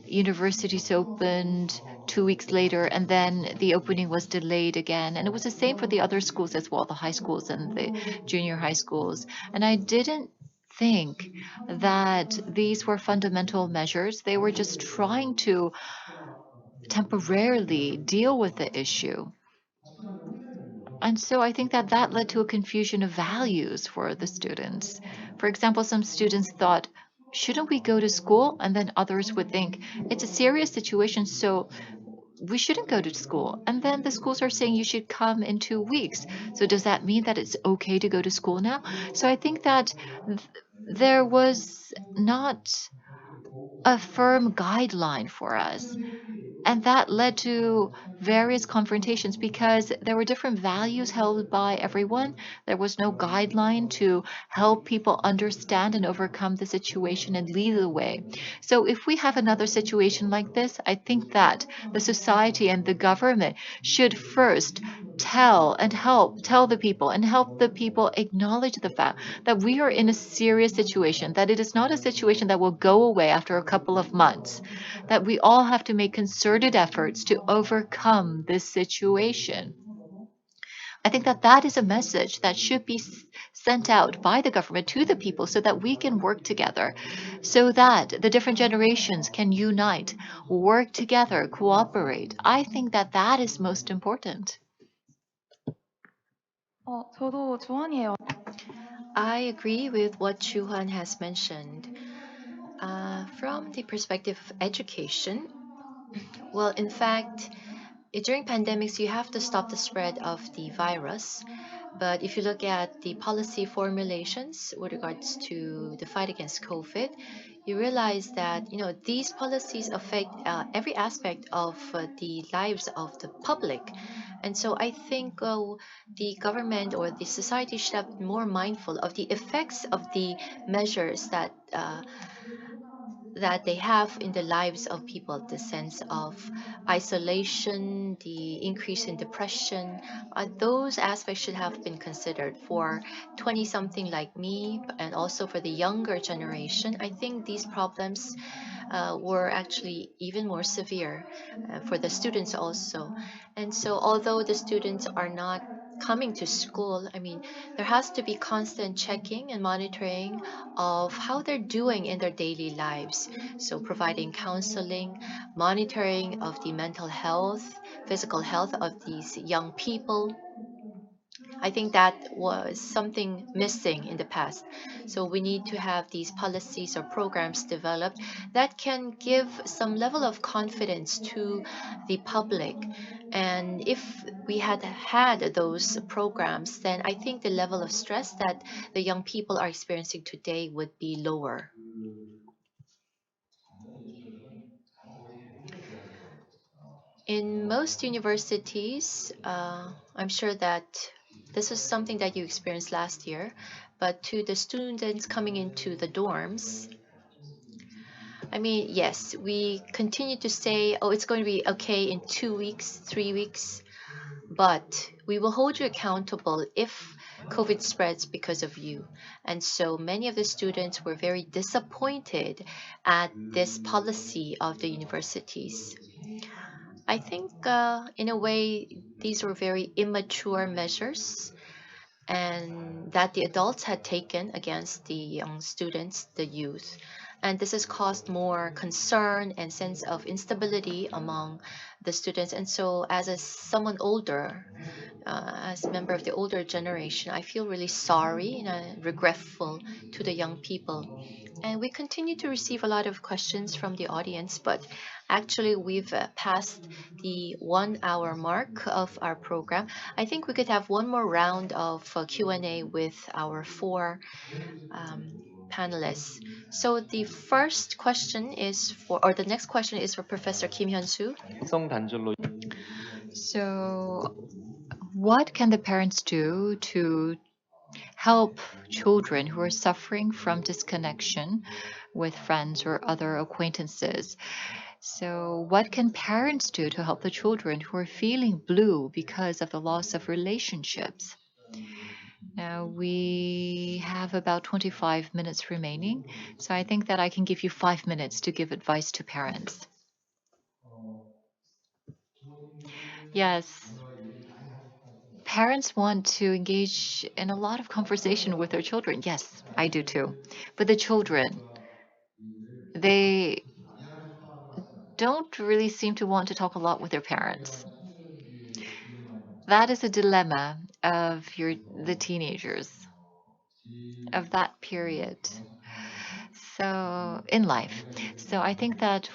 universities opened 2 weeks later, and then the opening was delayed again. And it was the same for the other schools as well, the high schools and the junior high schools. And I didn't think that these were fundamental measures. They were just trying to temporarily deal with the issue. And so I think that that led to a confusion of values for the students. For example, some students thought, shouldn't we go to school? And then others would think, it's a serious situation, so we shouldn't go to school. And then the schools are saying you should come in 2 weeks. So does that mean that it's okay to go to school now? So I think that there was not a firm guideline for us. And that led to various confrontations because there were different values held by everyone. There was no guideline to help people understand and overcome the situation and lead the way. So if we have another situation like this, I think that the society and the government should first tell the people and help the people acknowledge the fact that we are in a serious situation, that it is not a situation that will go away after a couple of months, that we all have to make concerted efforts to overcome this situation. I think that that is a message that should be sent out by the government to the people so that we can work together, so that the different generations can unite, work together, cooperate. I think that that is most important. I agree with what Chuhan has mentioned. From the perspective of education, well, in fact, during pandemics, you have to stop the spread of the virus. But if you look at the policy formulations with regards to the fight against COVID, you realize that these policies affect every aspect of the lives of the public. And so I think the government or the society should have been more mindful of the effects of the measures that they have in the lives of people, the sense of isolation, the increase in depression. Those aspects should have been considered for 20 something like me, and also for the younger generation. I think these problems were actually even more severe for the students also. And so, although the students are not coming to school, I mean, there has to be constant checking and monitoring of how they're doing in their daily lives. So, providing counseling, monitoring of the mental health, physical health of these young people. I think that was something missing in the past. So we need to have these policies or programs developed that can give some level of confidence to the public. And if we had had those programs, then I think the level of stress that the young people are experiencing today would be lower. In most universities, I'm sure that this was something that you experienced last year, but to the students coming into the dorms, I mean, yes, we continue to say, oh, it's going to be okay in 2 weeks, 3 weeks, but we will hold you accountable if COVID spreads because of you. And so many of the students were very disappointed at this policy of the universities. I think, in a way, these were very immature measures and that the adults had taken against the young students, the youth. And this has caused more concern and sense of instability among the students. And so, as someone older, as a member of the older generation, I feel really sorry and regretful to the young people. And we continue to receive a lot of questions from the audience, but actually we've passed the 1 hour mark of our program. I think we could have one more round of Q&A with our four panelists. So the first question is or the next question is for Professor Kim Hyunsoo. So, what can the parents do to help children who are suffering from disconnection with friends or other acquaintances? So, what can parents do to help the children who are feeling blue because of the loss of relationships? Now, we have about 25 minutes remaining, so I think that I can give you 5 minutes to give advice to parents. Yes. Parents want to engage in a lot of conversation with their children. Yes, I do too. But the children, they don't really seem to want to talk a lot with their parents. That is a dilemma of the teenagers of that period. So in life. So I think that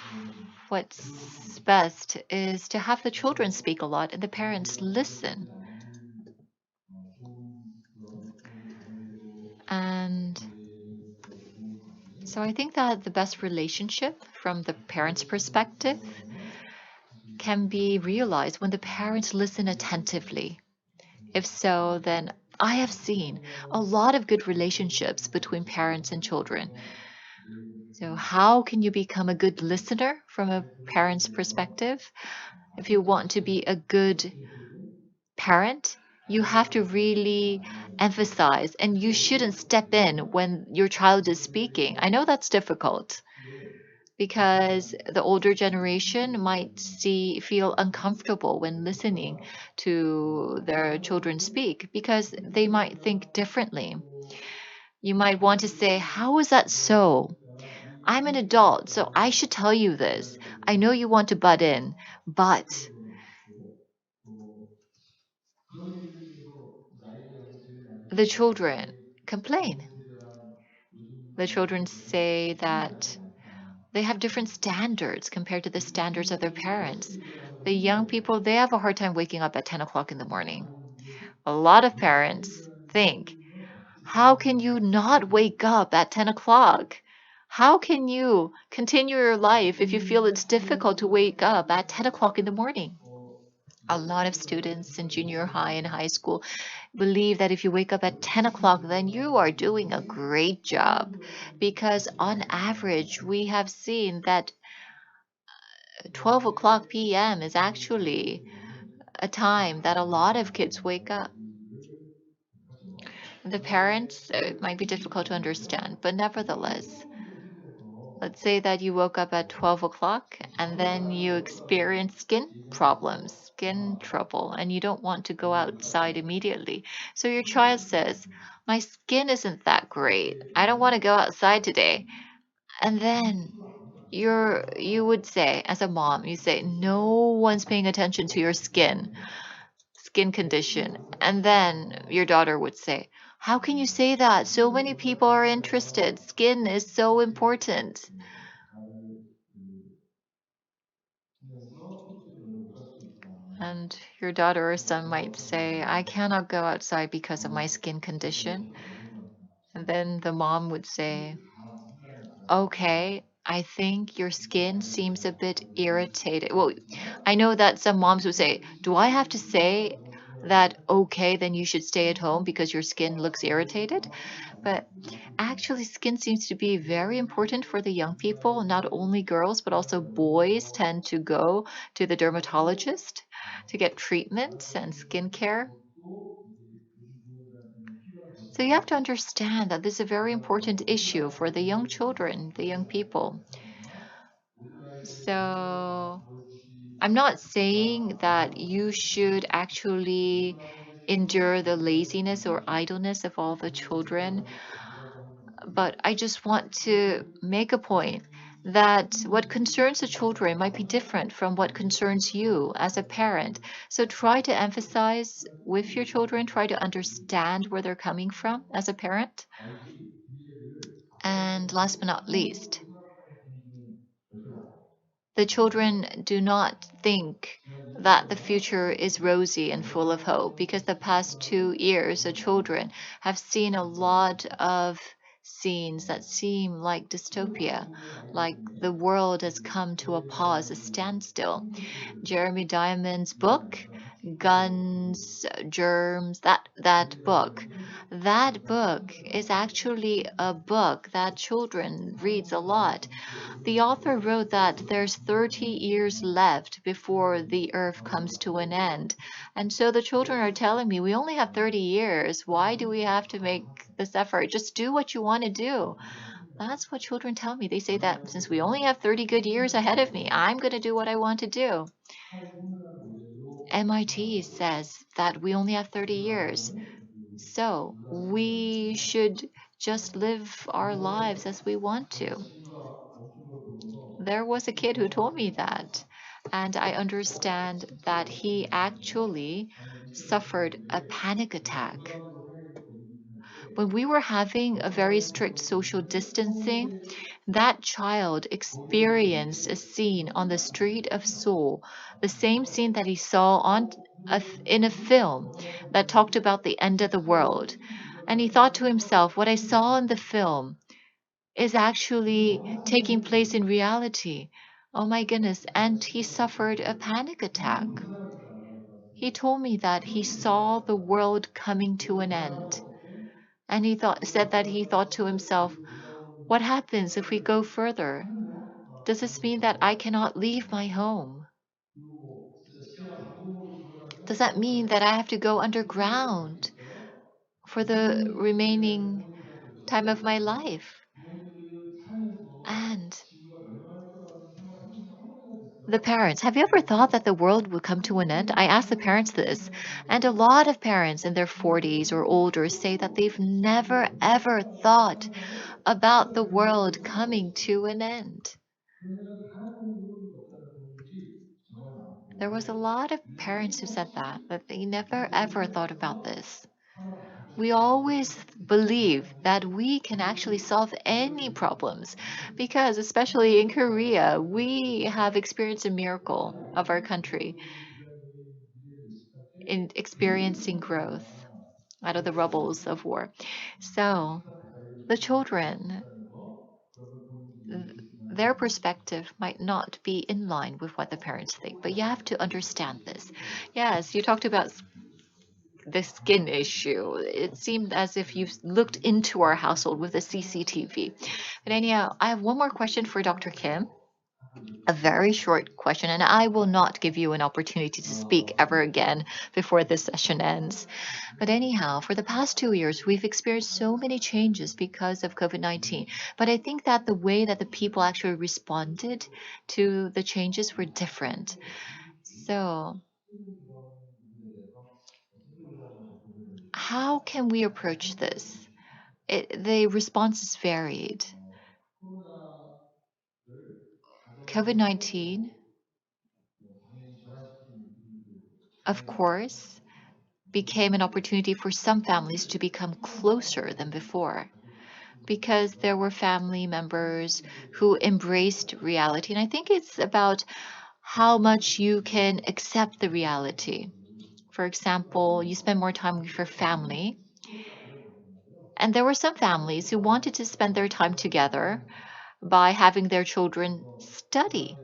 what's best is to have the children speak a lot and the parents listen. And so I think that the best relationship from the parents' perspective can be realized when the parents listen attentively. If so, then I have seen a lot of good relationships between parents and children. So, how can you become a good listener from a parent's perspective? If you want to be a good parent, you have to really emphasize and you shouldn't step in when your child is speaking. I know that's difficult because the older generation might feel uncomfortable when listening to their children speak because they might think differently. You might want to say, "How is that so? I'm an adult, so I should tell you this. I know you want to butt in, but the children complain. The children say that they have different standards compared to the standards of their parents. The young people, they have a hard time waking up at 10 o'clock in the morning. A lot of parents think, how can you not wake up at 10 o'clock? How can you continue your life if you feel it's difficult to wake up at 10 o'clock in the morning? A lot of students in junior high and high school believe that if you wake up at 10 o'clock, then you are doing a great job. Because on average, we have seen that 12 o'clock p.m. is actually a time that a lot of kids wake up. The parents, it might be difficult to understand, but nevertheless, let's say that you woke up at 12 o'clock and then you experience skin problems, skin trouble, and you don't want to go outside immediately. So your child says, my skin isn't that great. I don't want to go outside today. And then you would say, as a mom, you say, no one's paying attention to your skin condition. And then your daughter would say, how can you say that? So many people are interested. Skin is so important. And your daughter or son might say, I cannot go outside because of my skin condition. And then the mom would say, okay, I think your skin seems a bit irritated. Well, I know that some moms would say, do I have to say that, okay, then you should stay at home because your skin looks irritated? But actually, skin seems to be very important for the young people. Not only girls, but also boys tend to go to the dermatologist to get treatments and skincare. So you have to understand that this is a very important issue for the young children, the young people. So I'm not saying that you should actually endure the laziness or idleness of all the children, but I just want to make a point that what concerns the children might be different from what concerns you as a parent. So try to emphasize with your children, try to understand where they're coming from as a parent. And last but not least, the children do not think that the future is rosy and full of hope because the past 2 years, the children have seen a lot of scenes that seem like dystopia, like the world has come to a pause, a standstill. Jeremy Diamond's book, Guns, Germs, that book is actually a book that children reads a lot. The author wrote that there's 30 years left before the earth comes to an end. And so the children are telling me, we only have 30 years. Why do we have to make this effort? Just do what you want to do. That's what children tell me. They say that since we only have 30 good years ahead of me, I'm going to do what I want to do. MIT says that we only have 30 years. So we should just live our lives as we want to. There was a kid who told me that, and I understand that he actually suffered a panic attack. When we were having a very strict social distancing, that child experienced a scene on the street of Seoul, the same scene that he saw in a film that talked about the end of the world. And he thought to himself, what I saw in the film is actually taking place in reality. Oh my goodness. And he suffered a panic attack. He told me that he saw the world coming to an end. And said that he thought to himself, what happens if we go further? Does this mean that I cannot leave my home? Does that mean that I have to go underground for the remaining time of my life? And the parents, have you ever thought that the world would come to an end? I asked the parents this, and a lot of parents in their 40s or older say that they've never ever thought about the world coming to an end. There was a lot of parents who said that they never ever thought about this. We always believe that we can actually solve any problems because, especially in Korea, we have experienced a miracle of our country in experiencing growth out of the rubbles of war. So the children their perspective might not be in line with what the parents think. But you have to understand this. Yes, you talked about the skin issue. It seemed as if you looked into our household with a CCTV. But anyhow, I have one more question for Dr. Kim. A very short question, and I will not give you an opportunity to speak ever again before this session ends. But anyhow, for the past 2 years, we've experienced so many changes because of COVID-19. But I think that the way that the people actually responded to the changes were different. So, how can we approach this? The responses varied. COVID-19, of course, became an opportunity for some families to become closer than before because there were family members who embraced reality. And I think it's about how much you can accept the reality. For example, you spend more time with your family. And there were some families who wanted to spend their time together by having their children study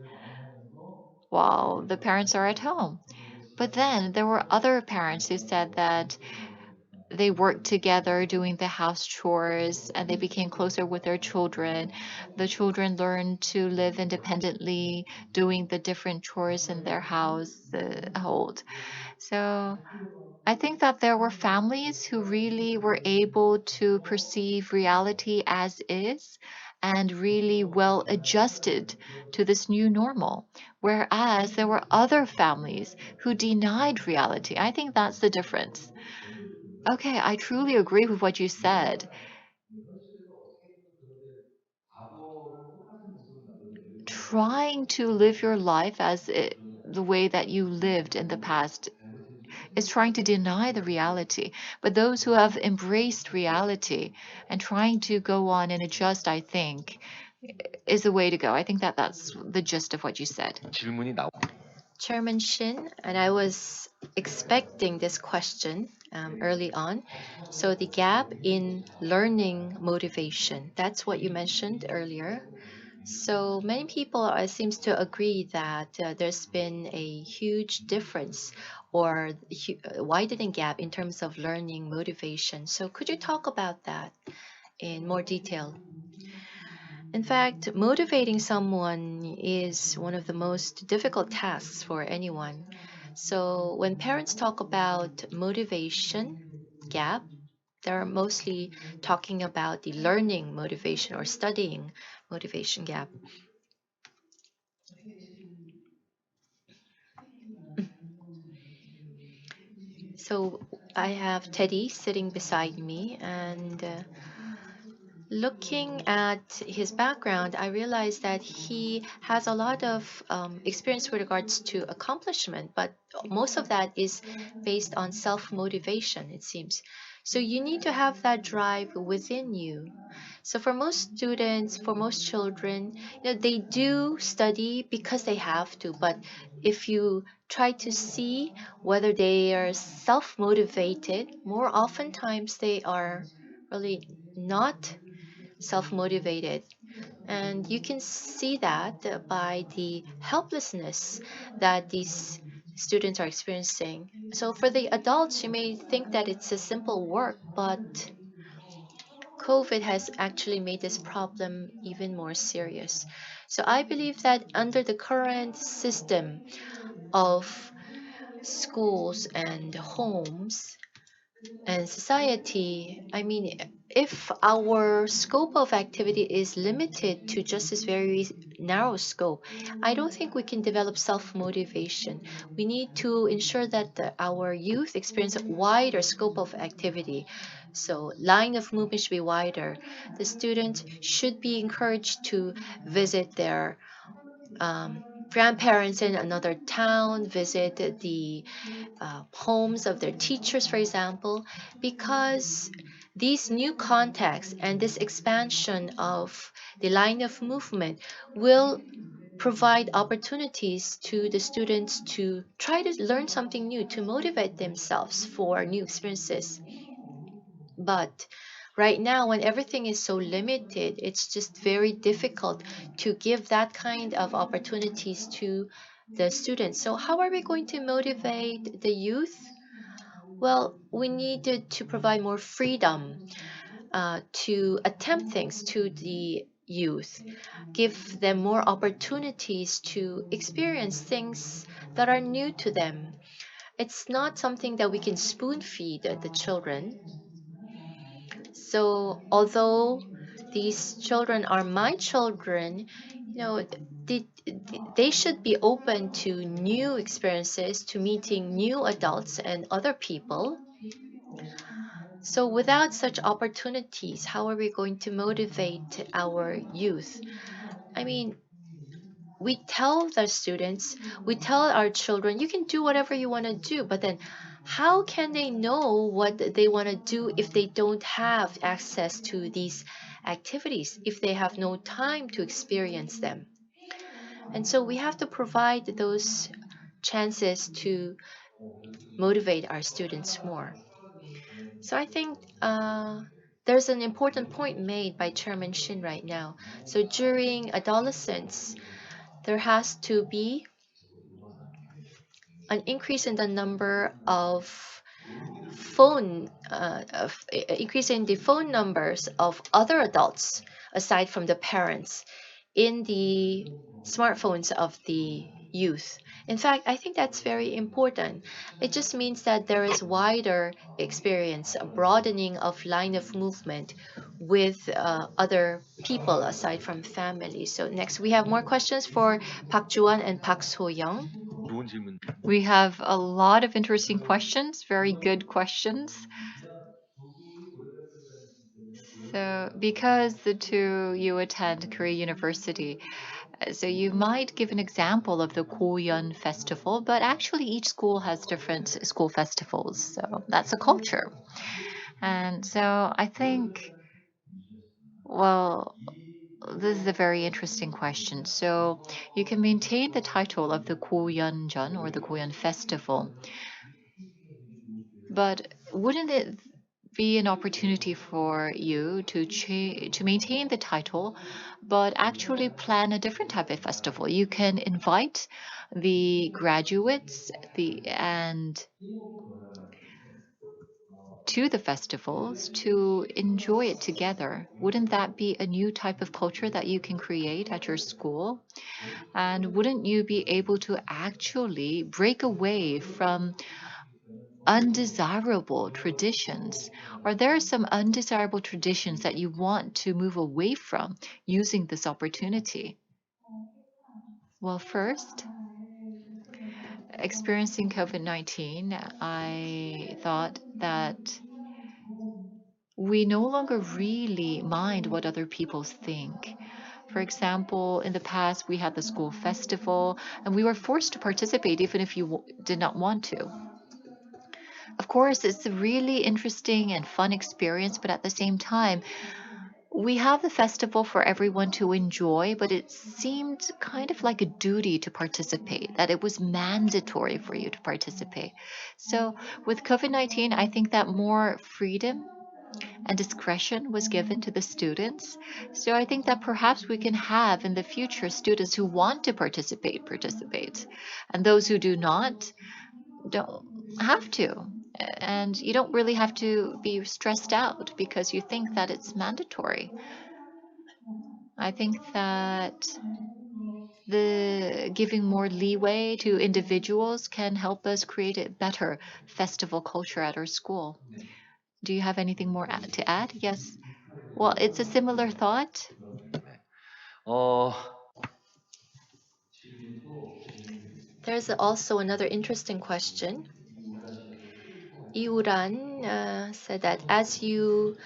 while the parents are at home. But then there were other parents who said that they worked together doing the house chores and they became closer with their children. The children learned to live independently, doing the different chores in their household. So I think that there were families who really were able to perceive reality as is and really well adjusted to this new normal. Whereas there were other families who denied reality. I think that's the difference. Okay, I truly agree with what you said. Trying to live your life the way that you lived in the past is trying to deny the reality. But those who have embraced reality and trying to go on and adjust, I think, is the way to go. I think that that's the gist of what you said. Chairman Shin, and I was expecting this question early on. So the gap in learning motivation, that's what you mentioned earlier. So many people seems to agree that there's been a huge difference or widening gap in terms of learning motivation. So could you talk about that in more detail? In fact, motivating someone is one of the most difficult tasks for anyone. So when parents talk about motivation gap, they're mostly talking about the learning motivation or studying motivation gap. So I have Teddy sitting beside me, and looking at his background, I realized that he has a lot of experience with regards to accomplishment, but most of that is based on self motivation, it seems. So you need to have that drive within you. So for most students, for most children, they do study because they have to, but if you try to see whether they are self motivated, more oftentimes they are really not self motivated. And you can see that by the helplessness that these students are experiencing. So, for the adults, you may think that it's a simple work, but COVID has actually made this problem even more serious. So, I believe that under the current system of schools and homes, and society, I mean, if our scope of activity is limited to just this very narrow scope, I don't think we can develop self motivation. We need to ensure that our youth experience a wider scope of activity. So, line of movement should be wider. The students should be encouraged to visit their grandparents in another town, visit the homes of their teachers, for example, because these new contexts and this expansion of the line of movement will provide opportunities to the students to try to learn something new, to motivate themselves for new experiences. But Right now, when everything is so limited, it's just very difficult to give that kind of opportunities to the students. So how are we going to motivate the youth? Well, we needed to provide more freedom to attempt things to the youth, give them more opportunities to experience things that are new to them. It's not something that we can spoon feed the children. So, although these children are my children, they should be open to new experiences, to meeting new adults and other people. So, without such opportunities, how are we going to motivate our youth? I mean, we tell the students, we tell our children, you can do whatever you want to do, but then how can they know what they want to do if they don't have access to these activities, if they have no time to experience them? And so we have to provide those chances to motivate our students more. So I think there's an important point made by Chairman Shin right now. So during adolescence, there has to be an increase in the number of increase in the phone numbers of other adults aside from the parents in the smartphones of the youth. In fact, I think that's very important. It just means that there is wider experience, a broadening of line of movement with other people aside from family. So next, we have more questions for Park Juan and Park So Young. We have a lot of interesting questions, very good questions. So, because the two you attend Korea University, so you might give an example of the Korean festival, but actually each school has different school festivals. So that's a culture. And so I think, well, this is a very interesting question. So you can maintain the title of the Koreanjeon or the Korean festival, but wouldn't it be an opportunity for you to maintain the title, but actually plan a different type of festival? You can invite the graduates and to the festivals to enjoy it together. Wouldn't that be a new type of culture that you can create at your school? And wouldn't you be able to actually break away from undesirable traditions? Are there some undesirable traditions that you want to move away from using this opportunity? Well, first, experiencing COVID-19, I thought that we no longer really mind what other people think. For example, in the past, we had the school festival, and we were forced to participate even if you did not want to. Of course, it's a really interesting and fun experience, but at the same time, we have the festival for everyone to enjoy, but it seemed kind of like a duty to participate, that it was mandatory for you to participate. So with COVID-19, I think that more freedom and discretion was given to the students. So I think that perhaps we can have in the future students who want to participate, and those who do not don't have to. And you don't really have to be stressed out because you think that it's mandatory. I think that the giving more leeway to individuals can help us create a better festival culture at our school. Do you have anything more to add? Yes. Well, it's a similar thought. 어, There's also another interesting question. Iuran said that as you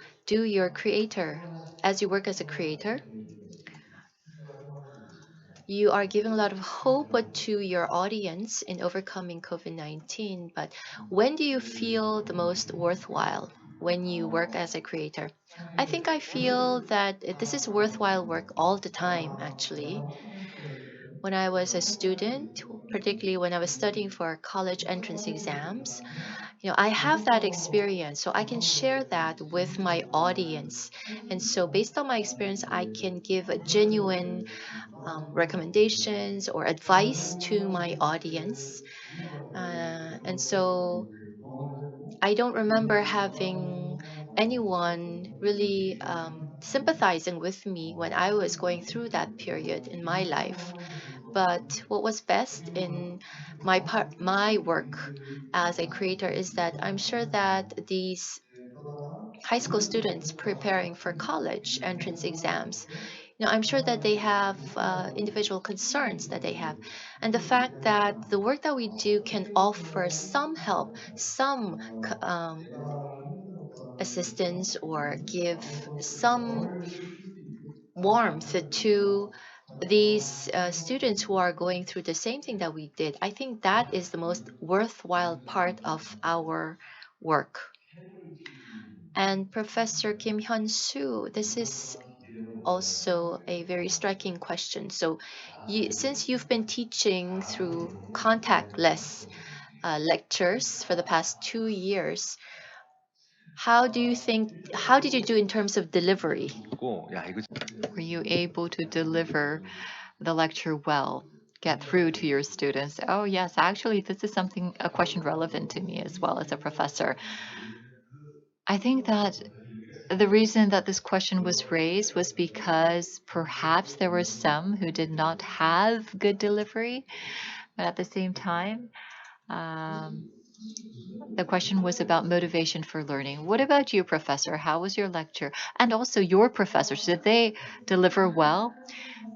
work as a creator, you are giving a lot of hope to your audience in overcoming COVID-19. But when do you feel the most worthwhile when you work as a creator? I think I feel that this is worthwhile work all the time, actually. When I was a student, particularly when I was studying for college entrance exams. I have that experience, so I can share that with my audience. And so, based on my experience, I can give a genuine recommendations or advice to my audience. And so, I don't remember having anyone really sympathizing with me when I was going through that period in my life. But what was best in my work as a creator is that I'm sure that these high school students preparing for college entrance exams, I'm sure that they have individual concerns that they have. And the fact that the work that we do can offer some help, some assistance, or give some warmth to these students who are going through the same thing that we did, I think that is the most worthwhile part of our work. And Professor Kim Hyunsoo, this is also a very striking question. So, since you've been teaching through contactless lectures for the past 2 years, how did you do in terms of delivery? Were you able to deliver the lecture well, get through to your students? Oh, yes, actually, this is a question relevant to me as well as a professor. I think that the reason that this question was raised was because perhaps there were some who did not have good delivery, but at the same time, um, the question was about motivation for learning. What about you, professor? How was your lecture? And also your professors, did they deliver well?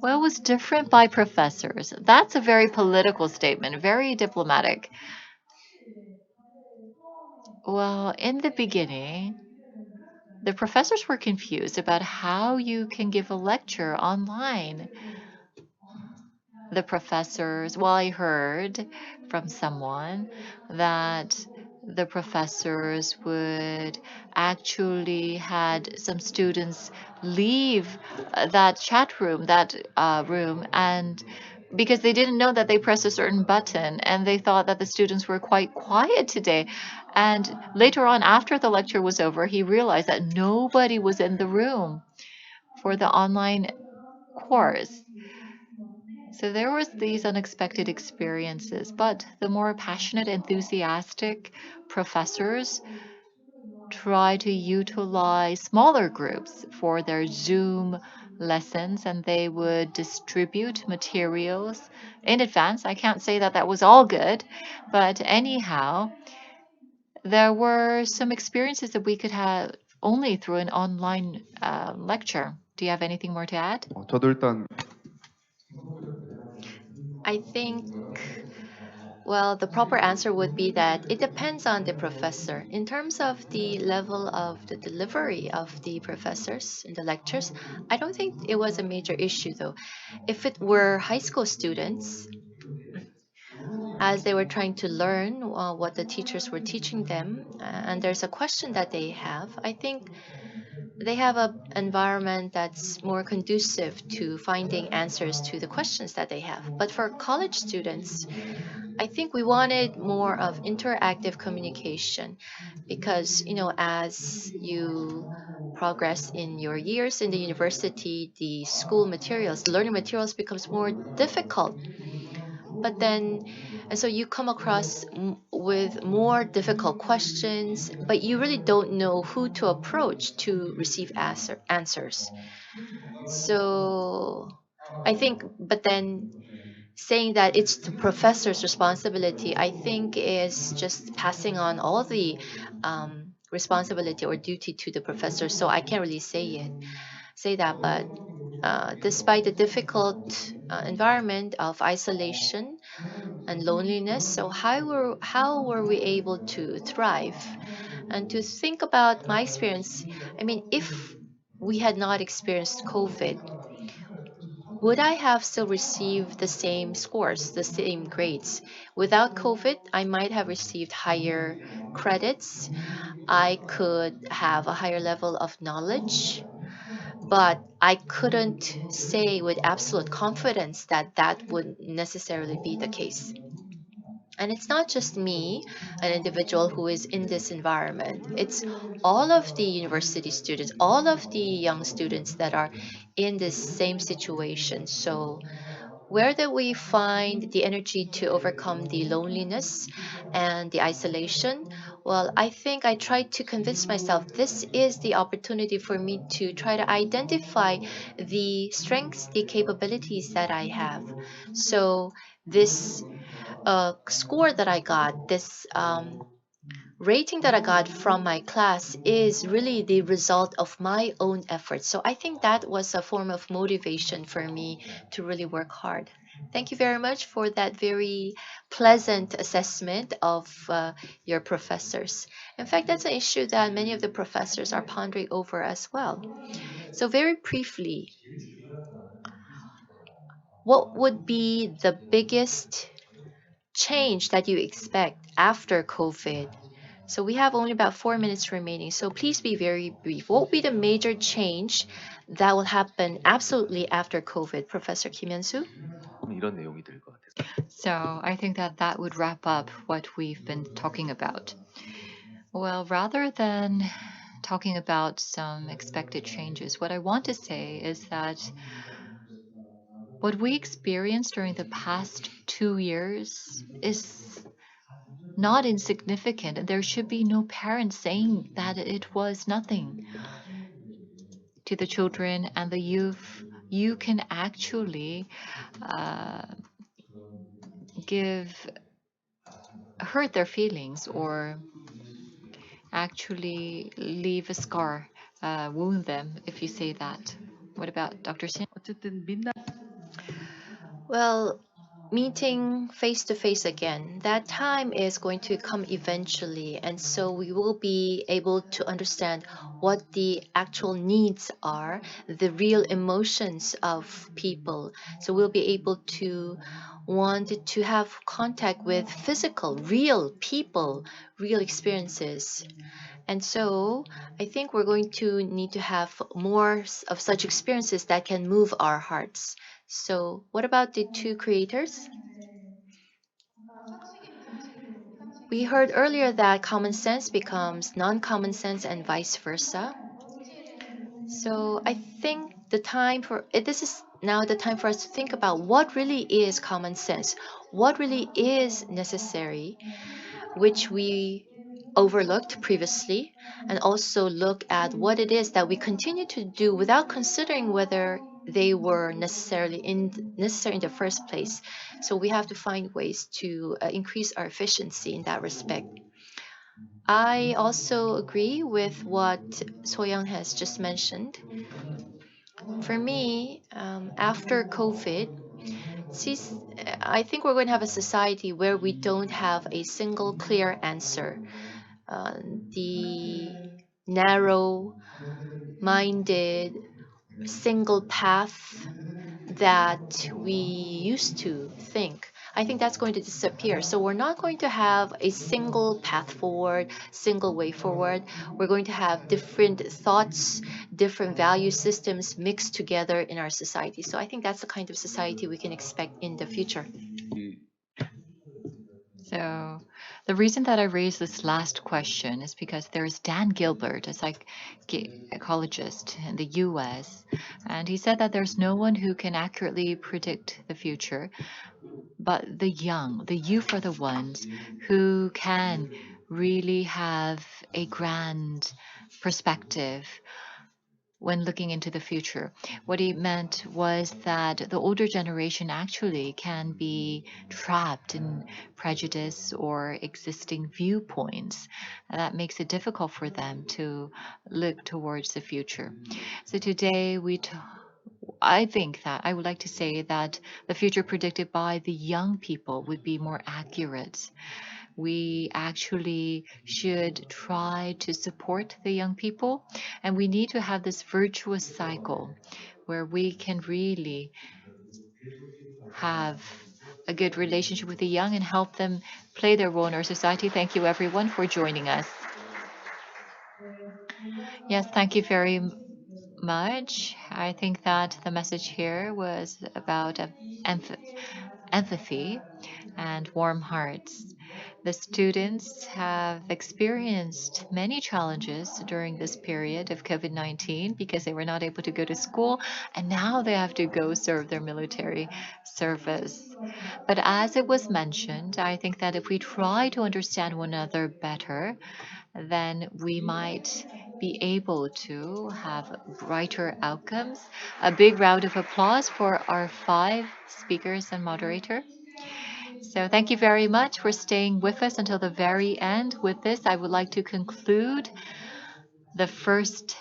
Well, it was different by professors. That's a very political statement, very diplomatic. Well, in the beginning, the professors were confused about how you can give a lecture online. The professors, well, I heard from someone that the professors would actually had some students leave that chat room, that room, and because they didn't know that they pressed a certain button and they thought that the students were quite quiet today. And later on, after the lecture was over, he realized that nobody was in the room for the online course. So there was these unexpected experiences, but the more passionate, enthusiastic professors try to utilize smaller groups for their Zoom lessons, and they would distribute materials in advance. I can't say that that was all good, but anyhow, there were some experiences that we could have only through an online lecture. Do you have anything more to add? I think, well, the proper answer would be that it depends on the professor. In terms of the level of the delivery of the professors in the lectures, I don't think it was a major issue though. If it were high school students, as they were trying to learn what the teachers were teaching them, and there's a question that they have, I think they have an environment that's more conducive to finding answers to the questions that they have. But for college students, I think we wanted more of interactive communication because, as you progress in your years in the university, the school materials, the learning materials becomes more difficult. But then, and so you come across with more difficult questions, but you really don't know who to approach to receive answers. So I think, but then saying that it's the professor's responsibility, I think is just passing on all the responsibility or duty to the professor. So I can't really say that, but despite the difficult environment of isolation and loneliness, so how were we able to thrive? And to think about my experience, I mean, if we had not experienced COVID, would I have still received the same scores, the same grades? Without COVID, I might have received higher credits. I could have a higher level of knowledge, but I couldn't say with absolute confidence that that would necessarily be the case. And it's not just me, an individual who is in this environment. It's all of the university students, all of the young students that are in this same situation. So, where do we find the energy to overcome the loneliness and the isolation? Well, I think I tried to convince myself this is the opportunity for me to try to identify the strengths, the capabilities that I have. So, this score that I got, this rating that I got from my class is really the result of my own efforts. So I think that was a form of motivation for me to really work hard. Thank you very much for that very pleasant assessment of your professors. In fact, that's an issue that many of the professors are pondering over as well. So, very briefly, what would be the biggest change that you expect after COVID? So we have only about 4 minutes remaining. So please be very brief. What will be the major change that will happen absolutely after COVID, Professor Kim Hyunsoo? 이런 내용이 될 것 같아요. So I think that that would wrap up what we've been talking about. Well, rather than talking about some expected changes, what I want to say is that what we experienced during the past 2 years is not insignificant, and there should be no parent saying that it was nothing. To the children and the youth, you can actually uh, hurt their feelings or actually leave a scar, wound them if you say that. What about Dr. Sin? 어쨌든 민낯 Well, meeting face to face again, that time is going to come eventually. And so we will be able to understand what the actual needs are, the real emotions of people. So we'll be able to want to have contact with physical, real people, real experiences. And so I think we're going to need to have more of such experiences that can move our hearts. So, what about the two creators? We heard earlier that common sense becomes non common sense and vice versa. So, I think this is now the time for us to think about what really is common sense, what really is necessary, which we overlooked previously, and also look at what it is that we continue to do without considering whether they were necessary in the first place. So we have to find ways to increase our efficiency in that respect. I also agree with what Soyoung has just mentioned. For me, after COVID, see, I think we're going to have a society where we don't have a single clear answer. The narrow minded single path that we used to think. I think that's going to disappear. So we're not going to have a single path forward, single way forward. We're going to have different thoughts, different value systems mixed together in our society. So I think that's the kind of society we can expect in the future. So, the reason that I raised this last question is because there's Dan Gilbert, a psychologist in the US, and he said that there's no one who can accurately predict the future, but the young, the youth are the ones who can really have a grand perspective when looking into the future. What he meant was that the older generation actually can be trapped in prejudice or existing viewpoints. And that makes it difficult for them to look towards the future. So today I think that I would like to say that the future predicted by the young people would be more accurate. We actually should try to support the young people, and we need to have this virtuous cycle where we can really have a good relationship with the young and help them play their role in our society. Thank you, everyone, for joining us. Yes, thank you very much. I think that the message here was about empathy and warm hearts. The students have experienced many challenges during this period of COVID-19 because they were not able to go to school, and now they have to go serve their military service. But as it was mentioned, I think that if we try to understand one another better, then we might be able to have brighter outcomes. A big round of applause for our 5 speakers and moderator. So thank you very much for staying with us until the very end. With this, I would like to conclude the first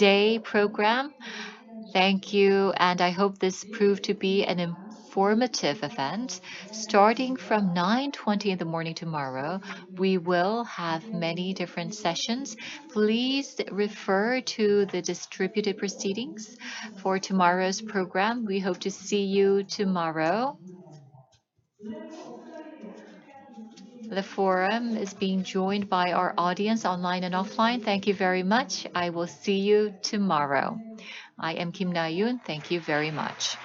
day program. Thank you, and I hope this proved to be an informative event. Starting from 9:20 in the morning tomorrow, we will have many different sessions. Please refer to the distributed proceedings for tomorrow's program. We hope to see you tomorrow. The forum is being joined by our audience online and offline. Thank you very much. I will see you tomorrow. I am Kim Na-yoon. Thank you very much.